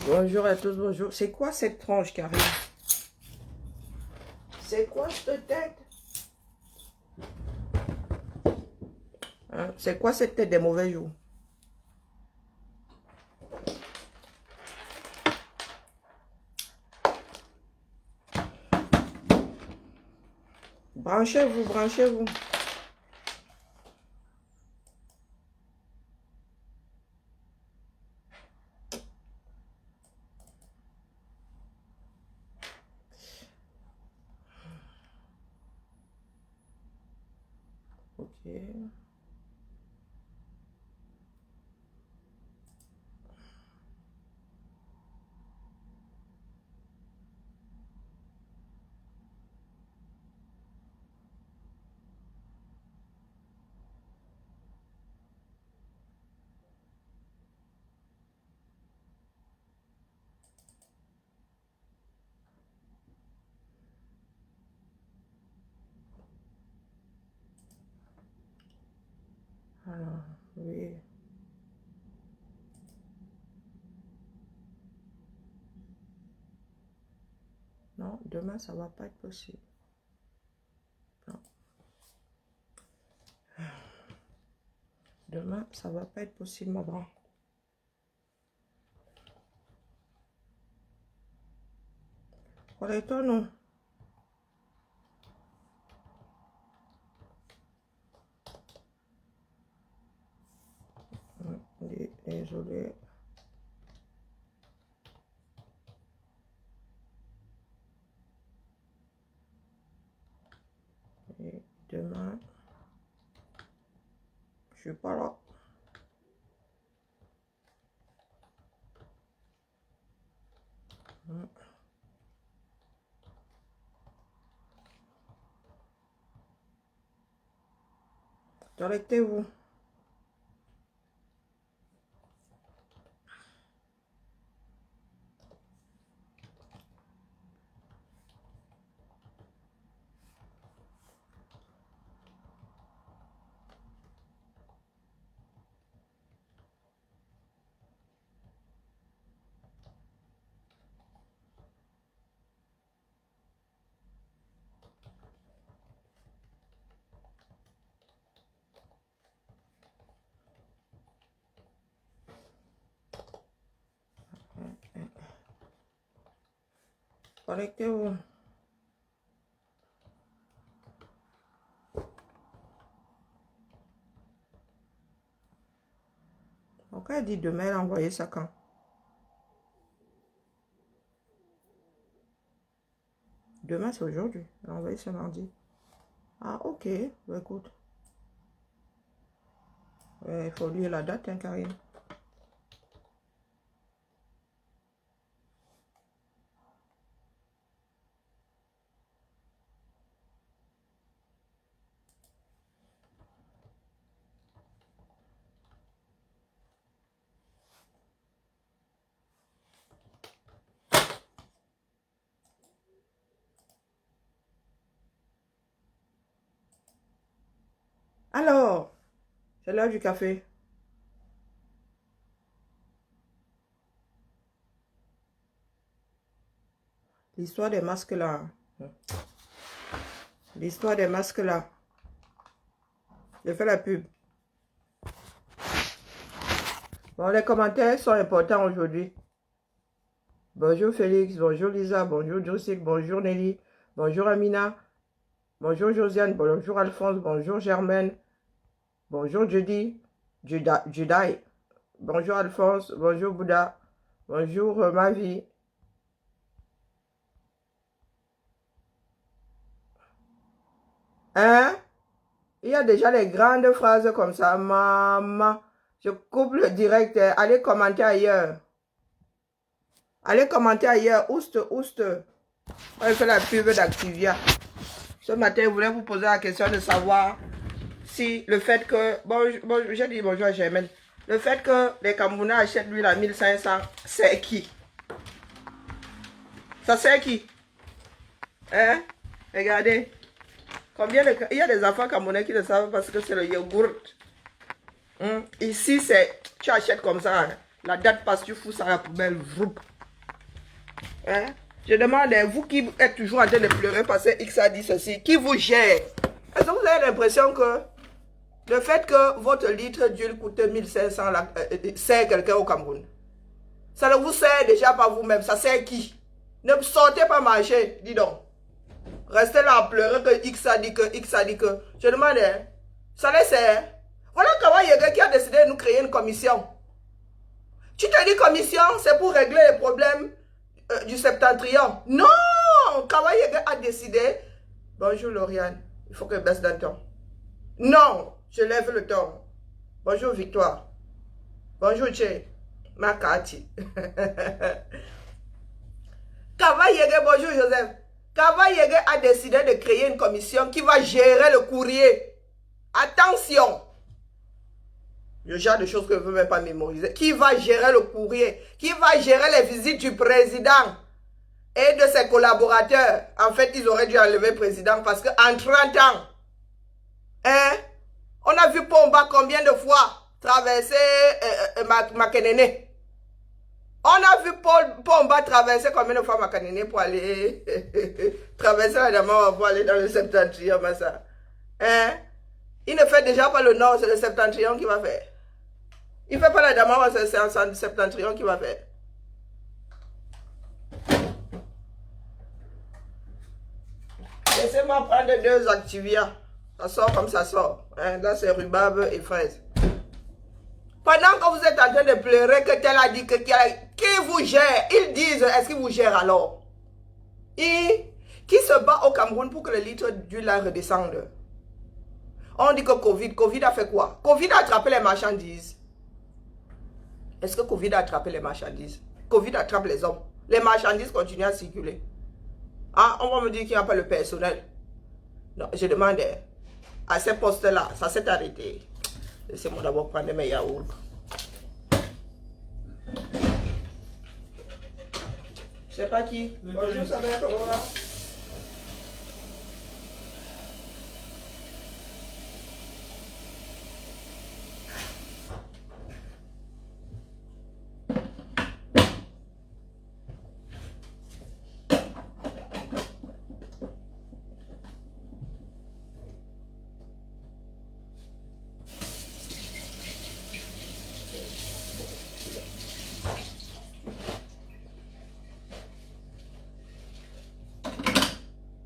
Bonjour à tous, bonjour. C'est quoi cette tranche qui arrive? C'est quoi cette tête? Hein? C'est quoi cette tête des mauvais jours? Branchez-vous, branchez-vous. Ok. Alors, oui. Non, demain, ça va pas être possible. Non. Demain, ça va pas être possible, ma grande. Correcto, non? Désolé. Et demain, je suis pas là. Connectez-vous. Connectez-vous. Pourquoi elle dit demain, elle a envoyé ça quand? Demain, c'est aujourd'hui. Elle a envoyé ce mardi. Ah, ok. Bah, écoute. Il faut lire la date, hein, Karine. Alors, c'est l'heure du café. L'histoire des masques là. L'histoire des masques là. J'ai fait la pub. Bon, les commentaires sont importants aujourd'hui. Bonjour Félix, bonjour Lisa, bonjour Josique, bonjour Nelly, bonjour Amina, bonjour Josiane, bonjour Alphonse, bonjour Germaine, bonjour Judy, Judaï, bonjour Alphonse, bonjour Bouddha, bonjour Mavi. Hein? Il y a déjà les grandes phrases comme ça. Maman, je coupe le direct. Allez commenter ailleurs. Allez commenter ailleurs. Ouste, ouste. On fait la pub d'Activia. Ce matin, je voulais vous poser la question de savoir si le fait que... Bon, j'ai dit bonjour à Germaine. Le fait que les Camerounais achètent l'huile à 1500, c'est qui? Ça c'est qui? Hein? Regardez. Combien de... Il y a des enfants camerounais qui le savent parce que c'est le yogourt. Ici, c'est... Tu achètes comme ça. Hein. La date passe, tu fous ça à la poubelle. Vroup. Hein? Je demande, vous qui êtes toujours en train de pleurer parce que X a dit ceci, qui vous gère? Est-ce que vous avez l'impression que le fait que votre litre d'huile coûte 1500 sert quelqu'un au Cameroun? Ça ne vous sert déjà pas vous-même, ça sert qui? Ne sortez pas marcher, dis donc. Restez là à pleurer que X a dit que, X a dit que. Je demande, ça les sert? Voilà Kawa Yege qui a décidé de nous créer une commission. Tu te dis commission, c'est pour régler les problèmes du septentrion. Non! Kawa Yege a décidé. Bonjour Lauriane, il faut que je baisse d'un ton. Non, je lève le ton. Bonjour Victoire. Bonjour Tché. Makati. Kawa Yege, bonjour Joseph. Kawa Yege a décidé de créer une commission qui va gérer le courrier. Attention! Le genre de choses que je ne veux même pas mémoriser. Qui va gérer le courrier? Qui va gérer les visites du président et de ses collaborateurs? En fait, ils auraient dû enlever le président parce qu'en 30 ans, hein, on a vu Pomba combien de fois traverser Makenene. On a vu Pomba traverser combien de fois Makenene pour aller traverser la Dama pour aller dans le septentrion. Hein? Il ne fait déjà pas le nord, c'est le septentrion qui va faire. Il ne fait pas la Dama, c'est le septentrion qui va faire. Laissez-moi prendre 2 Activia. Ça sort comme ça sort. Hein? Là, c'est rhubarbe et fraise. Pendant que vous êtes en train de pleurer, que tel a dit que qui vous gère? Ils disent, est-ce qu'ils vous gèrent alors? Et qui se bat au Cameroun pour que le litre d'huile redescende? On dit que Covid a fait quoi? Covid a attrapé les marchandises. Est-ce que Covid a attrapé les marchandises? Covid attrape les hommes. Les marchandises continuent à circuler. Ah, on va me dire qu'il n'y a pas le personnel. Non, je demande à ces postes-là, ça s'est arrêté. Laissez-moi d'abord prendre mes yaourts. Je sais pas qui. Bonjour, ça va comment va?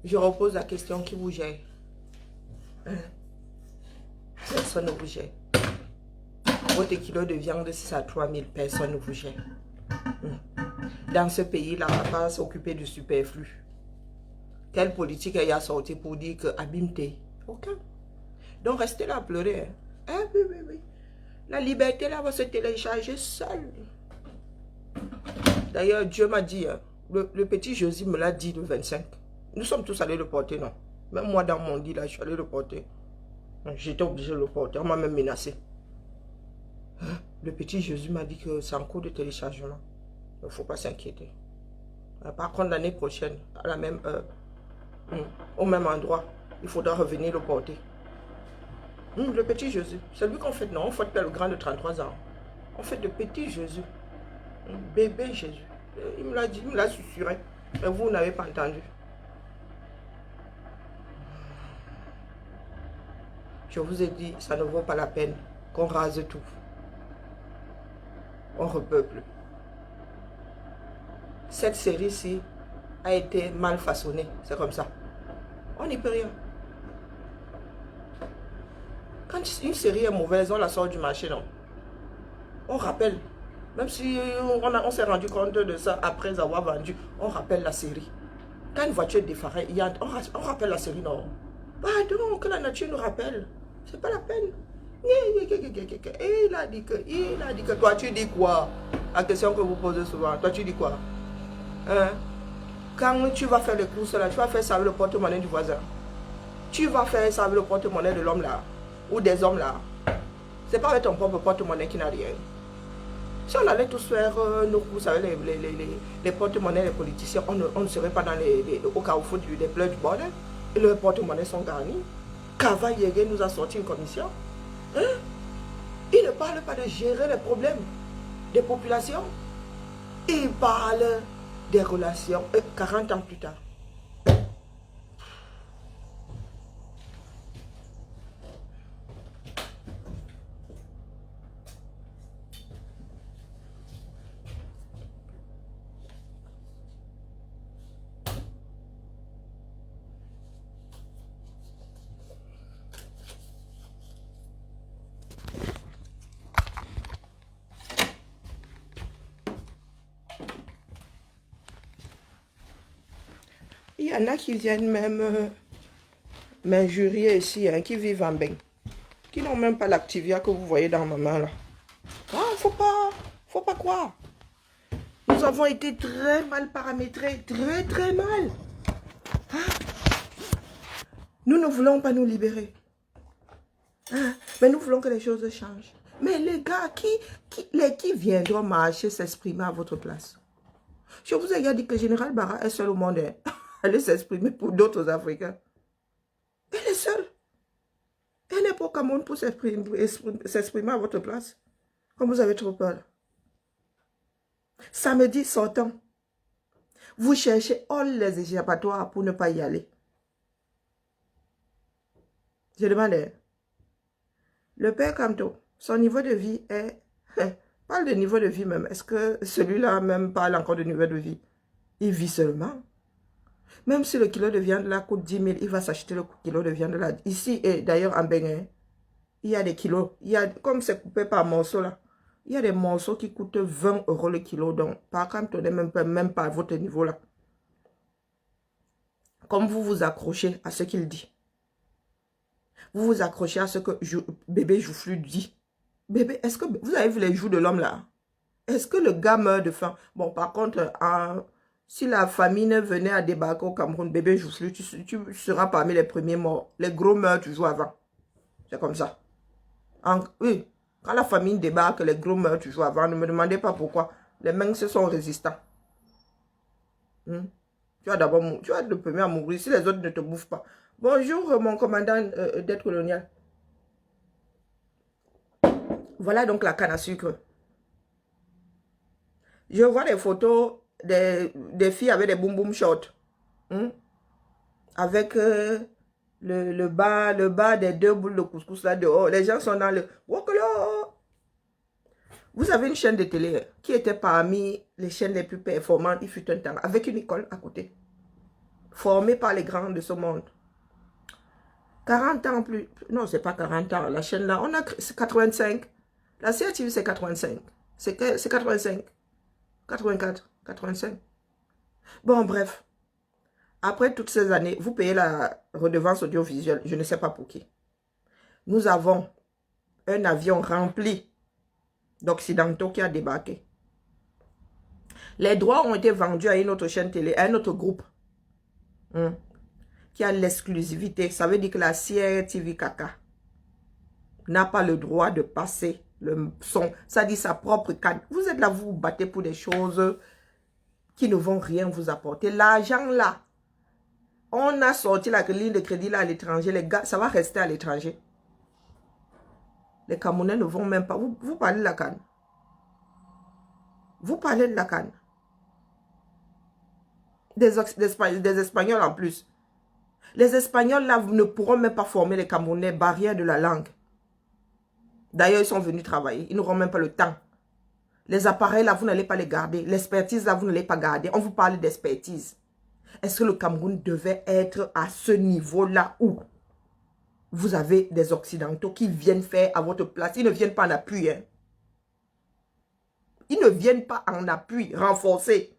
Je repose la question, qui vous gère? Personne ne vous gère. Votre kilo de viande, si c'est à 3000, personne ne vous gère. Dans ce pays-là, on ne va pas s'occuper du superflu. Quelle politique elle a sorti pour dire que abîme-t? Aucun. Donc restez là à pleurer. Hein? Oui, oui, oui. La liberté là va se télécharger seule. D'ailleurs, Dieu m'a dit, le petit Jésus me l'a dit le 25. Nous sommes tous allés le porter, non? Même moi, dans mon lit, là, je suis allé le porter. J'étais obligé de le porter. On m'a même menacé. Le petit Jésus m'a dit que c'est en cours de téléchargement. Il ne faut pas s'inquiéter. Par contre, l'année prochaine, à la même heure, au même endroit, il faudra revenir le porter. Le petit Jésus. C'est lui qu'on fête, non? On fête pas le grand de 33 ans. On fête le petit Jésus. Bébé Jésus. Il me l'a dit, il me l'a susurré. Mais vous n'avez pas entendu. Je vous ai dit, ça ne vaut pas la peine qu'on rase tout. On repeuple. Cette série-ci a été mal façonnée. C'est comme ça. On n'y peut rien. Quand une série est mauvaise, on la sort du marché, non? On rappelle. Même si on s'est rendu compte de ça après avoir vendu, on rappelle la série. Quand une voiture est défarée, on rappelle la série, non? Pardon, que la nature nous rappelle. C'est pas la peine. Il a dit que. Toi, tu dis quoi? La question que vous posez souvent. Toi, tu dis quoi? Hein? Quand tu vas faire les courses là, tu vas faire ça avec le porte-monnaie du voisin. Tu vas faire ça avec le porte-monnaie de l'homme là. Ou des hommes là. C'est pas avec ton propre porte-monnaie qui n'a rien. Si on allait tous faire nos courses avec les porte-monnaies des politiciens, on ne serait pas dans au carrefour des pleurs du bordel. Et leurs porte-monnaies sont garnis. Kawa Yege nous a sorti une commission. Hein? Il ne parle pas de gérer les problèmes des populations. Il parle des relations 40 ans plus tard. Il y en a qui viennent même m'injurier ici, hein, qui vivent en bain, qui n'ont même pas l'activia que vous voyez dans ma main là. Ah, faut pas croire. Nous avons été très mal paramétrés, très mal. Ah. Nous ne voulons pas nous libérer. Ah. Mais nous voulons que les choses changent. Mais les gars, qui viendront marcher, s'exprimer à votre place? Je vous ai déjà dit que Général Barra est seul au monde. Hein. Allez s'exprimer pour d'autres Africains. Elle est seule. Elle n'est pas au Cameroun pour s'exprimer à votre place. Comme vous avez trop peur. Samedi sortant, vous cherchez all les échappatoires pour ne pas y aller. Je demandais, le père Camto, son niveau de vie est... Parle de niveau de vie même. Est-ce que celui-là même parle encore de niveau de vie? Il vit seulement. Même si le kilo de viande là coûte 10 000, il va s'acheter le kilo de viande là. Ici, et d'ailleurs en Bénin, il y a des kilos. Il y a, comme c'est coupé par morceaux là, il y a des morceaux qui coûtent 20 € le kilo. Donc, par contre, on n'est même pas à votre niveau là. Comme vous vous accrochez à ce qu'il dit. Vous vous accrochez à ce que bébé Joufflu dit. Bébé, est-ce que vous avez vu les joues de l'homme là? Est-ce que le gars meurt de faim? Bon, par contre, si la famine venait à débarquer au Cameroun, bébé Joufflu, tu seras parmi les premiers morts. Les gros meurent toujours avant. C'est comme ça. Oui, quand la famine débarque, les gros meurent toujours avant. Ne me demandez pas pourquoi. Les minces sont résistants. Tu vas d'abord mourir. Tu vas être le premier à mourir si les autres ne te bouffent pas. Bonjour, mon commandant d'aide coloniale. Voilà donc la canne à sucre. Je vois des photos des filles avec des boum boum shorts. Avec le bas des 2 boules de couscous là dehors. Les gens sont dans le... Vous avez une chaîne de télé qui était parmi les chaînes les plus performantes, il fut un temps, avec une école à côté. Formée par les grands de ce monde. 40 ans plus... Non, c'est pas 40 ans. La chaîne là, c'est 85. La CRTV, c'est 85. C'est 85. 84, 85. Bon, bref. Après toutes ces années, vous payez la redevance audiovisuelle. Je ne sais pas pour qui. Nous avons un avion rempli d'Occidentaux qui a débarqué. Les droits ont été vendus à une autre chaîne télé, à un autre groupe. Qui a l'exclusivité. Ça veut dire que la CRTV Kaka n'a pas le droit de passer le son. Ça dit sa propre canne. Vous êtes là, vous vous battez pour des choses qui ne vont rien vous apporter. L'argent là, on a sorti la ligne de crédit là à l'étranger. Les gars, ça va rester à l'étranger. Les Camerounais ne vont même pas. Vous parlez de la canne. Vous parlez de la canne. Des Espagnols en plus. Les Espagnols là ne pourront même pas former les Camerounais, barrière de la langue. D'ailleurs, ils sont venus travailler. Ils n'auront même pas le temps. Les appareils là, vous n'allez pas les garder. L'expertise là, vous n'allez pas garder. On vous parle d'expertise. Est-ce que le Cameroun devait être à ce niveau-là où vous avez des Occidentaux qui viennent faire à votre place? Ils ne viennent pas en appui. Hein. Ils ne viennent pas en appui, renforcer.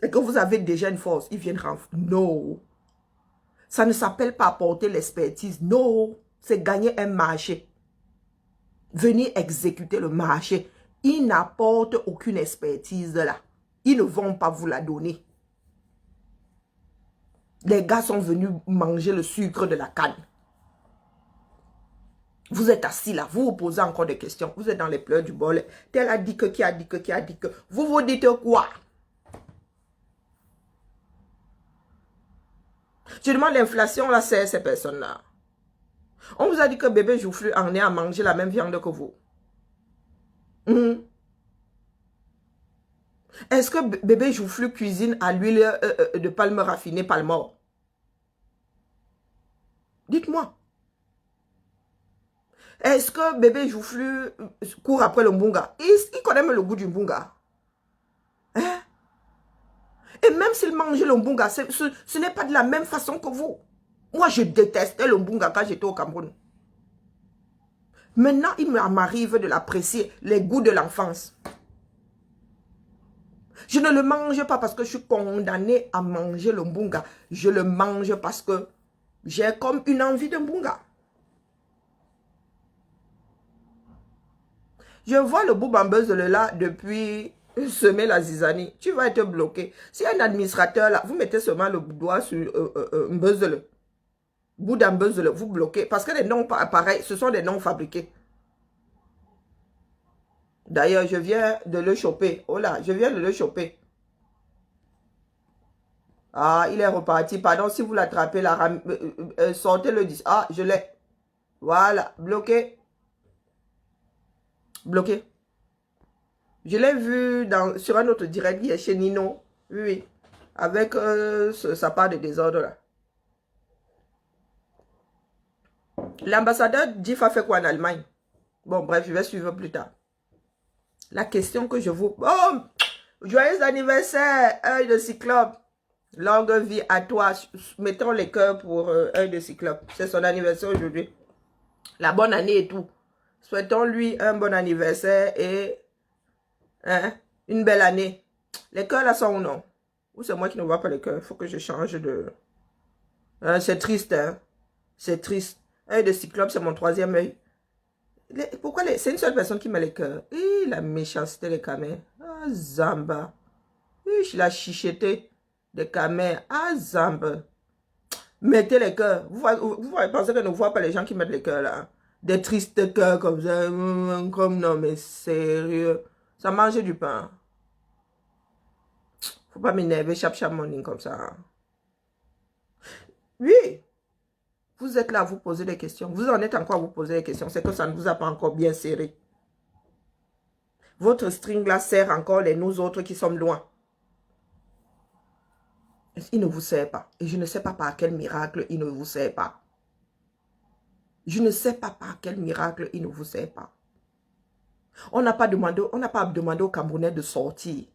Et que vous avez déjà une force, ils viennent renforcer. Non. Ça ne s'appelle pas apporter l'expertise. Non. C'est gagner un marché. Venir exécuter le marché. Ils n'apportent aucune expertise là. Ils ne vont pas vous la donner. Les gars sont venus manger le sucre de la canne. Vous êtes assis là, vous vous posez encore des questions. Vous êtes dans les pleurs du bol. Tel a dit que, qui a dit que, qui a dit que. Vous vous dites quoi? Je demande l'inflation là, c'est ces personnes-là. On vous a dit que bébé Joufflu en est à manger la même viande que vous. Est-ce que bébé Joufflu cuisine à l'huile de palme raffinée Palmor? Dites-moi. Est-ce que bébé Joufflu court après le mbunga? Il connaît même le goût du mbunga. Hein? Et même s'il mangeait le mbunga, ce n'est pas de la même façon que vous. Moi, je détestais le mbunga quand j'étais au Cameroun. Maintenant, il m'arrive de l'apprécier, les goûts de l'enfance. Je ne le mange pas parce que je suis condamnée à manger le mbunga. Je le mange parce que j'ai comme une envie de mbunga. Je vois le boubambeuse là depuis semer la zizanie. Tu vas être bloqué. Si un administrateur là, vous mettez seulement le doigt sur un bezel, bout d'un bezel, vous bloquez. Parce que les noms pareils, ce sont des noms fabriqués. D'ailleurs, je viens de le choper. Oh là, je viens de le choper. Ah, il est reparti. Pardon, si vous l'attrapez, sortez le 10. Ah, je l'ai. Voilà, bloqué. Bloqué. Je l'ai vu sur un autre direct hier chez Nino. Oui, oui. Avec sa part de désordre là. L'ambassadeur Diff a fait quoi en Allemagne? Bon, bref, je vais suivre plus tard. La question que je vous... Oh, joyeux anniversaire, œil de cyclope. Longue vie à toi. Mettons les cœurs pour œil de cyclope. C'est son anniversaire aujourd'hui. La bonne année et tout. Souhaitons-lui un bon anniversaire et une belle année. Les cœurs là sont où non? Ou c'est moi qui ne vois pas les cœurs? Il faut que je change de... c'est triste, hein? C'est triste. Œil de cyclope, c'est mon troisième œil. Pourquoi c'est une seule personne qui met les cœurs? La méchanceté des camés. Ah, Zamba. Je la chicheté des camés. Ah, Zamba. Mettez les cœurs. Vous pensez que ne voit pas les gens qui mettent les cœurs là? Des tristes cœurs comme ça. Comme non, mais sérieux. Ça mange du pain. Faut pas m'énerver, chap morning comme ça. Oui. Vous êtes là à vous poser des questions. Vous en êtes encore à vous poser des questions. C'est que ça ne vous a pas encore bien serré. Votre string là serre encore les nous autres qui sommes loin. Il ne vous sert pas. Et je ne sais pas par quel miracle il ne vous sert pas. Je ne sais pas par quel miracle il ne vous sert pas. On n'a pas demandé aux Camerounais de sortir.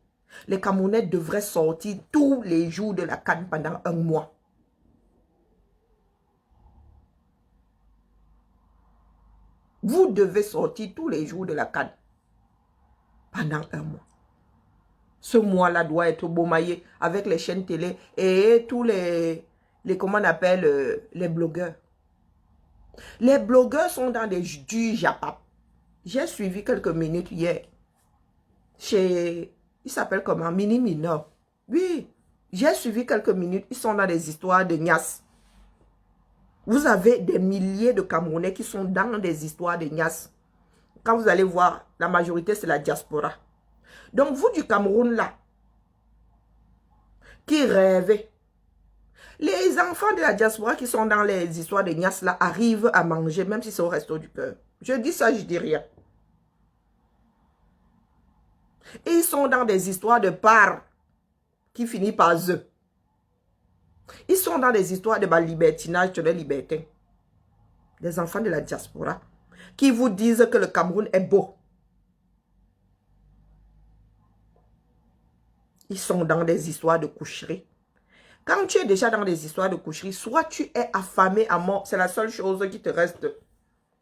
Les Camerounais devraient sortir tous les jours de la CAN pendant un mois. Vous devez sortir tous les jours de la CAN pendant un mois. Ce mois-là doit être baumaillé avec les chaînes télé et tous comment on appelle, les blogueurs. Les blogueurs sont dans du Japap. J'ai suivi quelques minutes hier chez, il s'appelle comment, Mini Minor. Oui, j'ai suivi quelques minutes, ils sont dans des histoires de Nias. Vous avez des milliers de Camerounais qui sont dans des histoires de Nias. Quand vous allez voir, la majorité c'est la diaspora. Donc vous du Cameroun là, qui rêvez, les enfants de la diaspora qui sont dans les histoires de Nias là arrivent à manger, même si c'est au resto du cœur. Je dis ça, je dis rien. Et ils sont dans des histoires de part qui finissent par eux. Ils sont dans des histoires de libertinage de les libertins. Des enfants de la diaspora qui vous disent que le Cameroun est beau. Ils sont dans des histoires de coucherie. Quand tu es déjà dans des histoires de coucherie, soit tu es affamé à mort, c'est la seule chose qui te reste,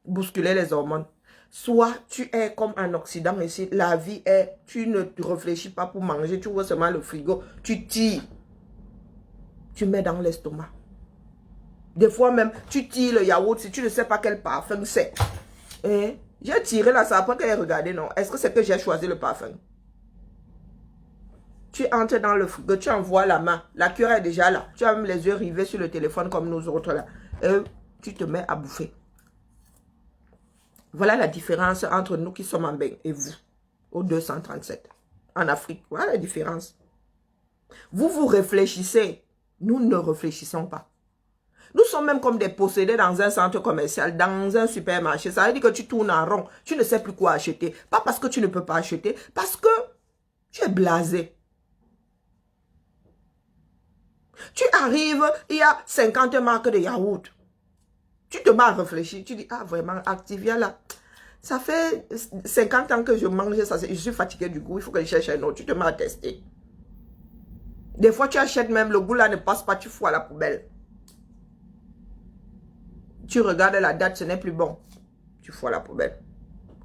bousculer les hormones. Soit tu es comme en Occident ici, la vie est, tu ne te réfléchis pas pour manger, tu vois seulement le frigo, tu tires, tu mets dans l'estomac. Des fois même, tu tires le yaourt si tu ne sais pas quel parfum c'est. J'ai tiré là, ça après qu'elle ait regardé, non. Est-ce que c'est que j'ai choisi le parfum? Tu entres dans le frigo, tu envoies la main, la cuillère est déjà là. Tu as même les yeux rivés sur le téléphone comme nous autres là. Et tu te mets à bouffer. Voilà la différence entre nous qui sommes en bain et vous, au 237, en Afrique. Voilà la différence. Vous, vous réfléchissez. Nous ne réfléchissons pas. Nous sommes même comme des possédés dans un centre commercial, dans un supermarché. Ça veut dire que tu tournes en rond. Tu ne sais plus quoi acheter. Pas parce que tu ne peux pas acheter, parce que Tu es blasé. Tu arrives, il y a 50 marques de yaourt. Tu te mets à réfléchir. Tu dis, ah vraiment, Activia là, ça fait 50 ans que je mange ça. Je suis fatigué du goût, il faut que je cherche un autre. Tu te mets à tester. Des fois, tu achètes même, le goût là ne passe pas, tu fous à la poubelle. Tu regardes la date, ce n'est plus bon. Tu fous à la poubelle.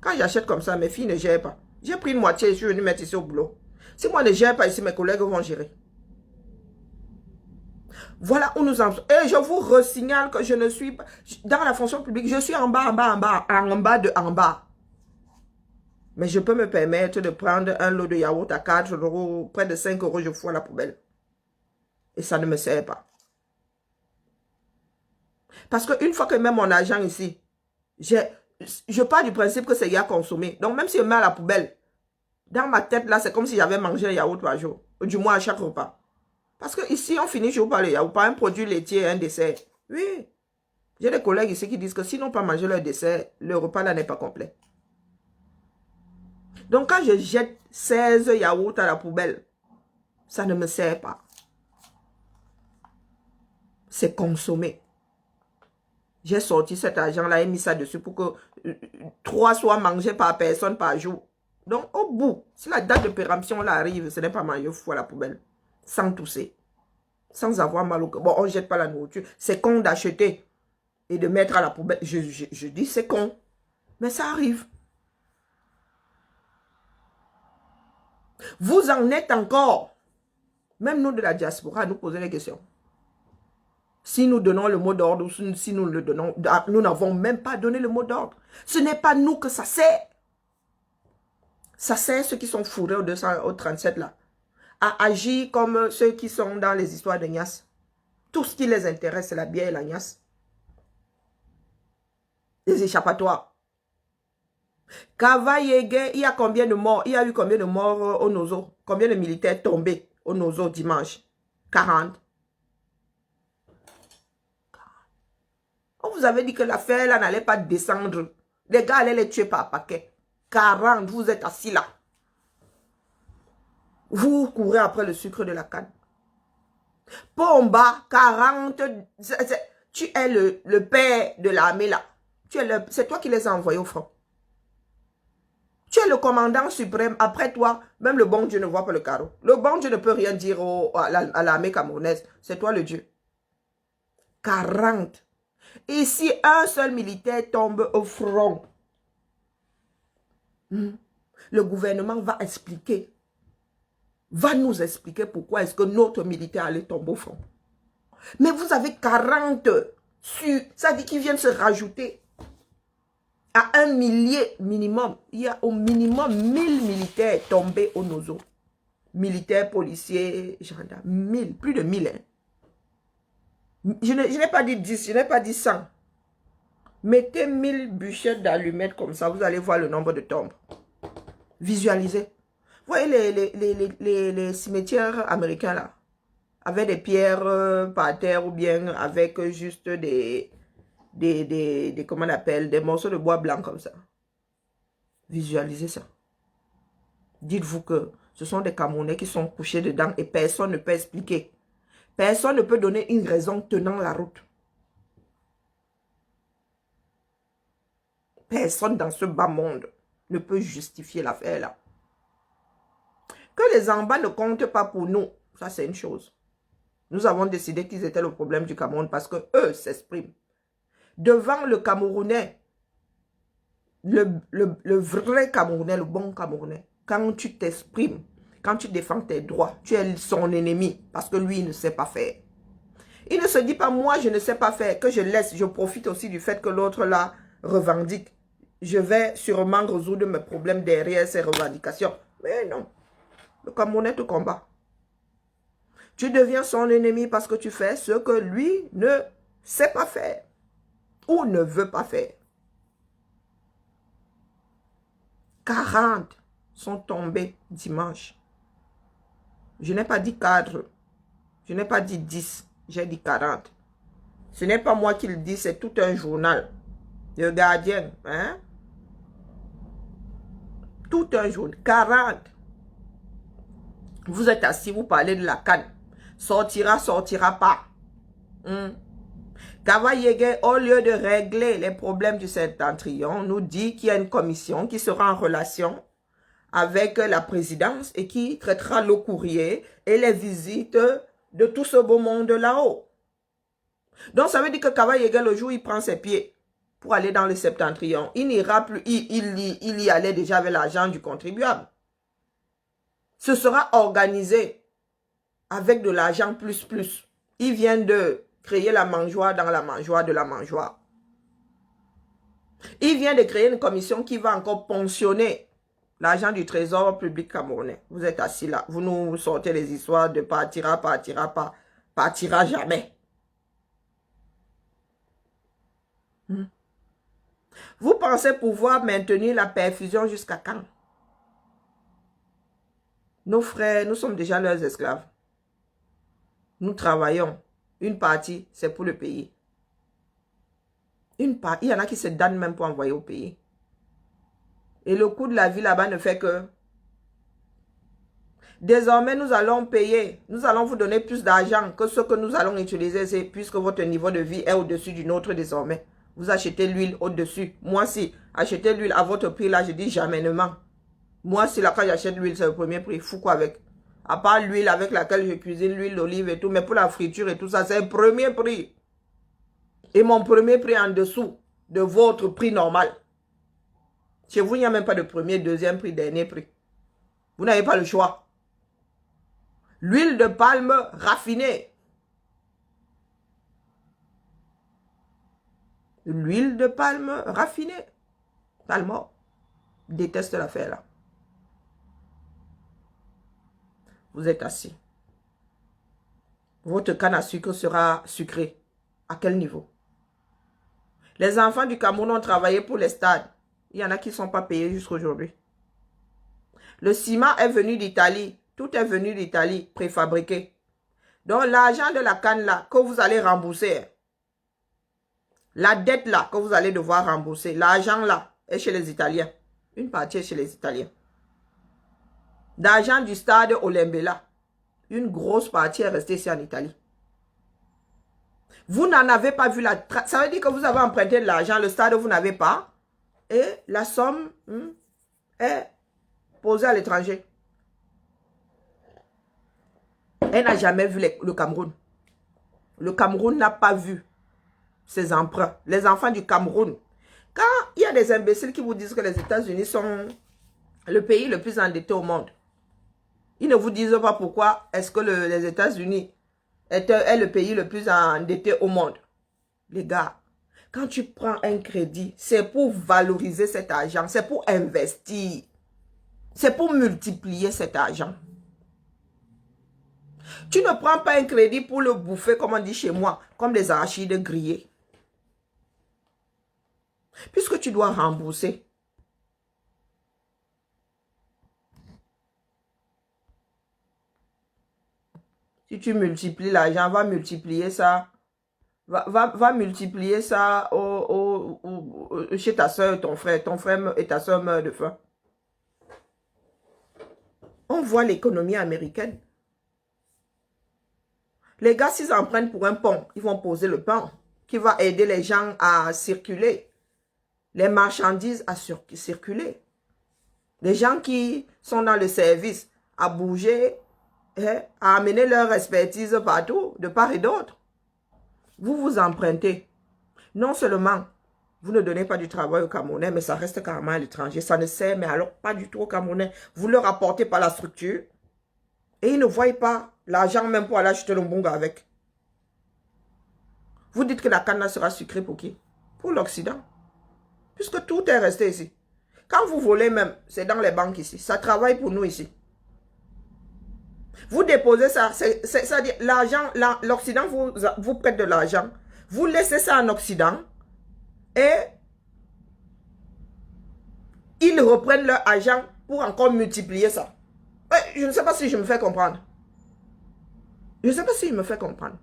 Quand j'achète comme ça, mes filles ne gèrent pas. J'ai pris une moitié et je suis venu mettre ici au boulot. Si moi ne gère pas ici, mes collègues vont gérer. Voilà où nous en sommes. Et je vous resignale que je ne suis pas... Dans la fonction publique, je suis en bas, en bas, en bas, en bas de en bas. Mais je peux me permettre de prendre un lot de yaourt à 4 €, près de 5 €, je fous à la poubelle. Et ça ne me sert pas. Parce qu'une fois que je mets mon argent ici, je pars du principe que c'est à consommer. Donc même si je mets à la poubelle, dans ma tête là, c'est comme si j'avais mangé un yaourt par jour. Ou du moins à chaque repas. Parce que ici, on finit toujours par le yaourt, par un produit laitier et un dessert. Oui. J'ai des collègues ici qui disent que s'ils n'ont pas mangé leur dessert, le repas là n'est pas complet. Donc quand je jette 16 yaourts à la poubelle, ça ne me sert pas. C'est consommé. J'ai sorti cet argent-là et mis ça dessus pour que 3 soient mangés par personne par jour. Donc au bout, si la date de péremption là arrive, ce n'est pas mangé fou à la poubelle. Sans tousser. Sans avoir mal au cœur. Bon, on ne jette pas la nourriture. C'est con d'acheter et de mettre à la poubelle. Je dis c'est con. Mais ça arrive. Vous en êtes encore. Même nous de la diaspora, nous poser des questions. Si nous donnons le mot d'ordre, si nous le donnons, nous n'avons même pas donné le mot d'ordre. Ce n'est pas nous que ça sert. Ça sert ceux qui sont fourrés au 37 là. À agir comme ceux qui sont dans les histoires de Nias. Tout ce qui les intéresse, c'est la bière et la Nias. Les échappatoires. Kavayege, il y a combien de morts? Il y a eu combien de morts au Nozo? Combien de militaires tombés au Nozo dimanche? 40. On vous avait dit que l'affaire là n'allait pas descendre. Les gars allaient les tuer par paquet. 40, vous êtes assis là. Vous courez après le sucre de la canne. Pomba, 40. Tu es le père de l'armée là. C'est toi qui les as envoyés au front. Tu es le commandant suprême. Après toi, même le bon Dieu ne voit pas le carreau. Le bon Dieu ne peut rien dire à l'armée camerounaise. C'est toi le Dieu. 40. Et si un seul militaire tombe au front, le gouvernement va expliquer, va nous expliquer pourquoi est-ce que notre militaire allait tomber au front. Mais vous avez 40 sur, ça dit qu'ils viennent se rajouter à 1 millier minimum. Il y a au minimum 1000 militaires tombés au Nozo. Militaires, policiers, gendarmes, 1000, plus de 1000. Hein. Je n'ai pas dit 10, je n'ai pas dit 100. Mettez 1000 bûchettes d'allumettes comme ça, vous allez voir le nombre de tombes. Visualisez. Vous voyez les cimetières américains là, avec des pierres par terre ou bien avec juste comment on appelle, des morceaux de bois blanc comme ça. Visualisez ça. Dites-vous que ce sont des Camerounais qui sont couchés dedans et personne ne peut expliquer. Personne ne peut donner une raison tenant la route. Personne dans ce bas monde ne peut justifier l'affaire là. Que les en bas ne comptent pas pour nous, ça c'est une chose. Nous avons décidé qu'ils étaient le problème du Cameroun parce que eux s'expriment. Devant le Camerounais, le vrai Camerounais, le bon Camerounais, quand tu t'exprimes, quand tu défends tes droits, tu es son ennemi parce que lui, il ne sait pas faire. Il ne se dit pas, moi, je ne sais pas faire, que je laisse, je profite aussi du fait que l'autre là revendique. Je vais sûrement résoudre mes problèmes derrière ces revendications. Mais non, le Camerounais te combat. Tu deviens son ennemi parce que tu fais ce que lui ne sait pas faire ou ne veut pas faire. 40 sont tombés dimanche. Je n'ai pas dit 4, je n'ai pas dit 10, j'ai dit 40. Ce n'est pas moi qui le dis, c'est tout un journal. Le Gardien, hein? Tout un journal, 40. Vous êtes assis, vous parlez de la canne. Sortira, sortira pas. Kava-Yégué, au lieu de régler les problèmes du septentrion, nous dit qu'il y a une commission qui sera en relation avec la présidence et qui traitera le courrier et les visites de tout ce beau monde là-haut. Donc, ça veut dire que Kava-Yégué, le jour où il prend ses pieds pour aller dans le septentrion, il n'ira plus, il y allait déjà avec l'argent du contribuable. Ce sera organisé avec de l'argent plus. Il vient de créer la mangeoire dans la mangeoire de la mangeoire. Il vient de créer une commission qui va encore pensionner l'argent du trésor public camerounais. Vous êtes assis là, vous nous sortez les histoires de partira jamais. Vous pensez pouvoir maintenir la perfusion jusqu'à quand? Nos frères, nous sommes déjà leurs esclaves. Nous travaillons. Une partie, c'est pour le pays. Il y en a qui se donnent même pour envoyer au pays. Et le coût de la vie là-bas ne fait que... Désormais, nous allons payer. Nous allons vous donner plus d'argent que ce que nous allons utiliser, puisque votre niveau de vie est au-dessus du nôtre désormais. Vous achetez l'huile au-dessus. Moi, si achetez l'huile à votre prix, là, je dis jamais. Moi, si là, quand j'achète l'huile, c'est le premier prix. Fou quoi avec? À part l'huile avec laquelle je cuisine, l'huile d'olive et tout. Mais pour la friture et tout ça, c'est le premier prix. Et mon premier prix en dessous de votre prix normal. Chez vous, il n'y a même pas de premier, deuxième prix, dernier prix. Vous n'avez pas le choix. L'huile de palme raffinée. L'huile de palme raffinée. Palme. Déteste l'affaire là. Vous êtes assis. Votre canne à sucre sera sucrée. À quel niveau? Les enfants du Cameroun ont travaillé pour les stades. Il y en a qui ne sont pas payés jusqu'à aujourd'hui. Le ciment est venu d'Italie. Tout est venu d'Italie, préfabriqué. Donc l'argent de la canne là, que vous allez rembourser, la dette là, que vous allez devoir rembourser, l'argent là, est chez les Italiens. Une partie est chez les Italiens. D'argent du stade Olembella, une grosse partie est restée ici en Italie. Vous n'en avez pas vu la... Ça veut dire que vous avez emprunté de l'argent, le stade vous n'avez pas. Et la somme est posée à l'étranger. Elle n'a jamais vu le Cameroun. Le Cameroun n'a pas vu ses emprunts. Les enfants du Cameroun. Quand il y a des imbéciles qui vous disent que les États-Unis sont le pays le plus endetté au monde, ils ne vous disent pas pourquoi est-ce que les États-Unis est le pays le plus endetté au monde. Les gars, quand tu prends un crédit, c'est pour valoriser cet argent, c'est pour investir, c'est pour multiplier cet argent. Tu ne prends pas un crédit pour le bouffer, comme on dit chez moi, comme des arachides grillés. Puisque tu dois rembourser. Si tu multiplies l'argent, va multiplier ça. Va multiplier ça chez ta soeur, ton frère. Ton frère et ta soeur meurent de faim. On voit l'économie américaine. Les gars, s'ils empruntent pour un pont, ils vont poser le pont qui va aider les gens à circuler. Les marchandises à circuler. Les gens qui sont dans le service à bouger, à amener leur expertise partout, de part et d'autre. Vous vous empruntez. Non seulement, vous ne donnez pas du travail aux Camerounais, mais ça reste carrément à l'étranger. Ça ne sert, mais alors pas du tout aux Camerounais. Vous leur apportez pas la structure. Et ils ne voient pas l'argent même pour aller acheter le mbonga avec. Vous dites que la canne sera sucrée pour qui? Pour l'Occident. Puisque tout est resté ici. Quand vous volez même, c'est dans les banques ici. Ça travaille pour nous ici. Vous déposez ça, c'est-à-dire l'argent, l'Occident vous prête de l'argent. Vous laissez ça en Occident et ils reprennent leur argent pour encore multiplier ça. Je ne sais pas si je me fais comprendre. Je ne sais pas si je me fais comprendre.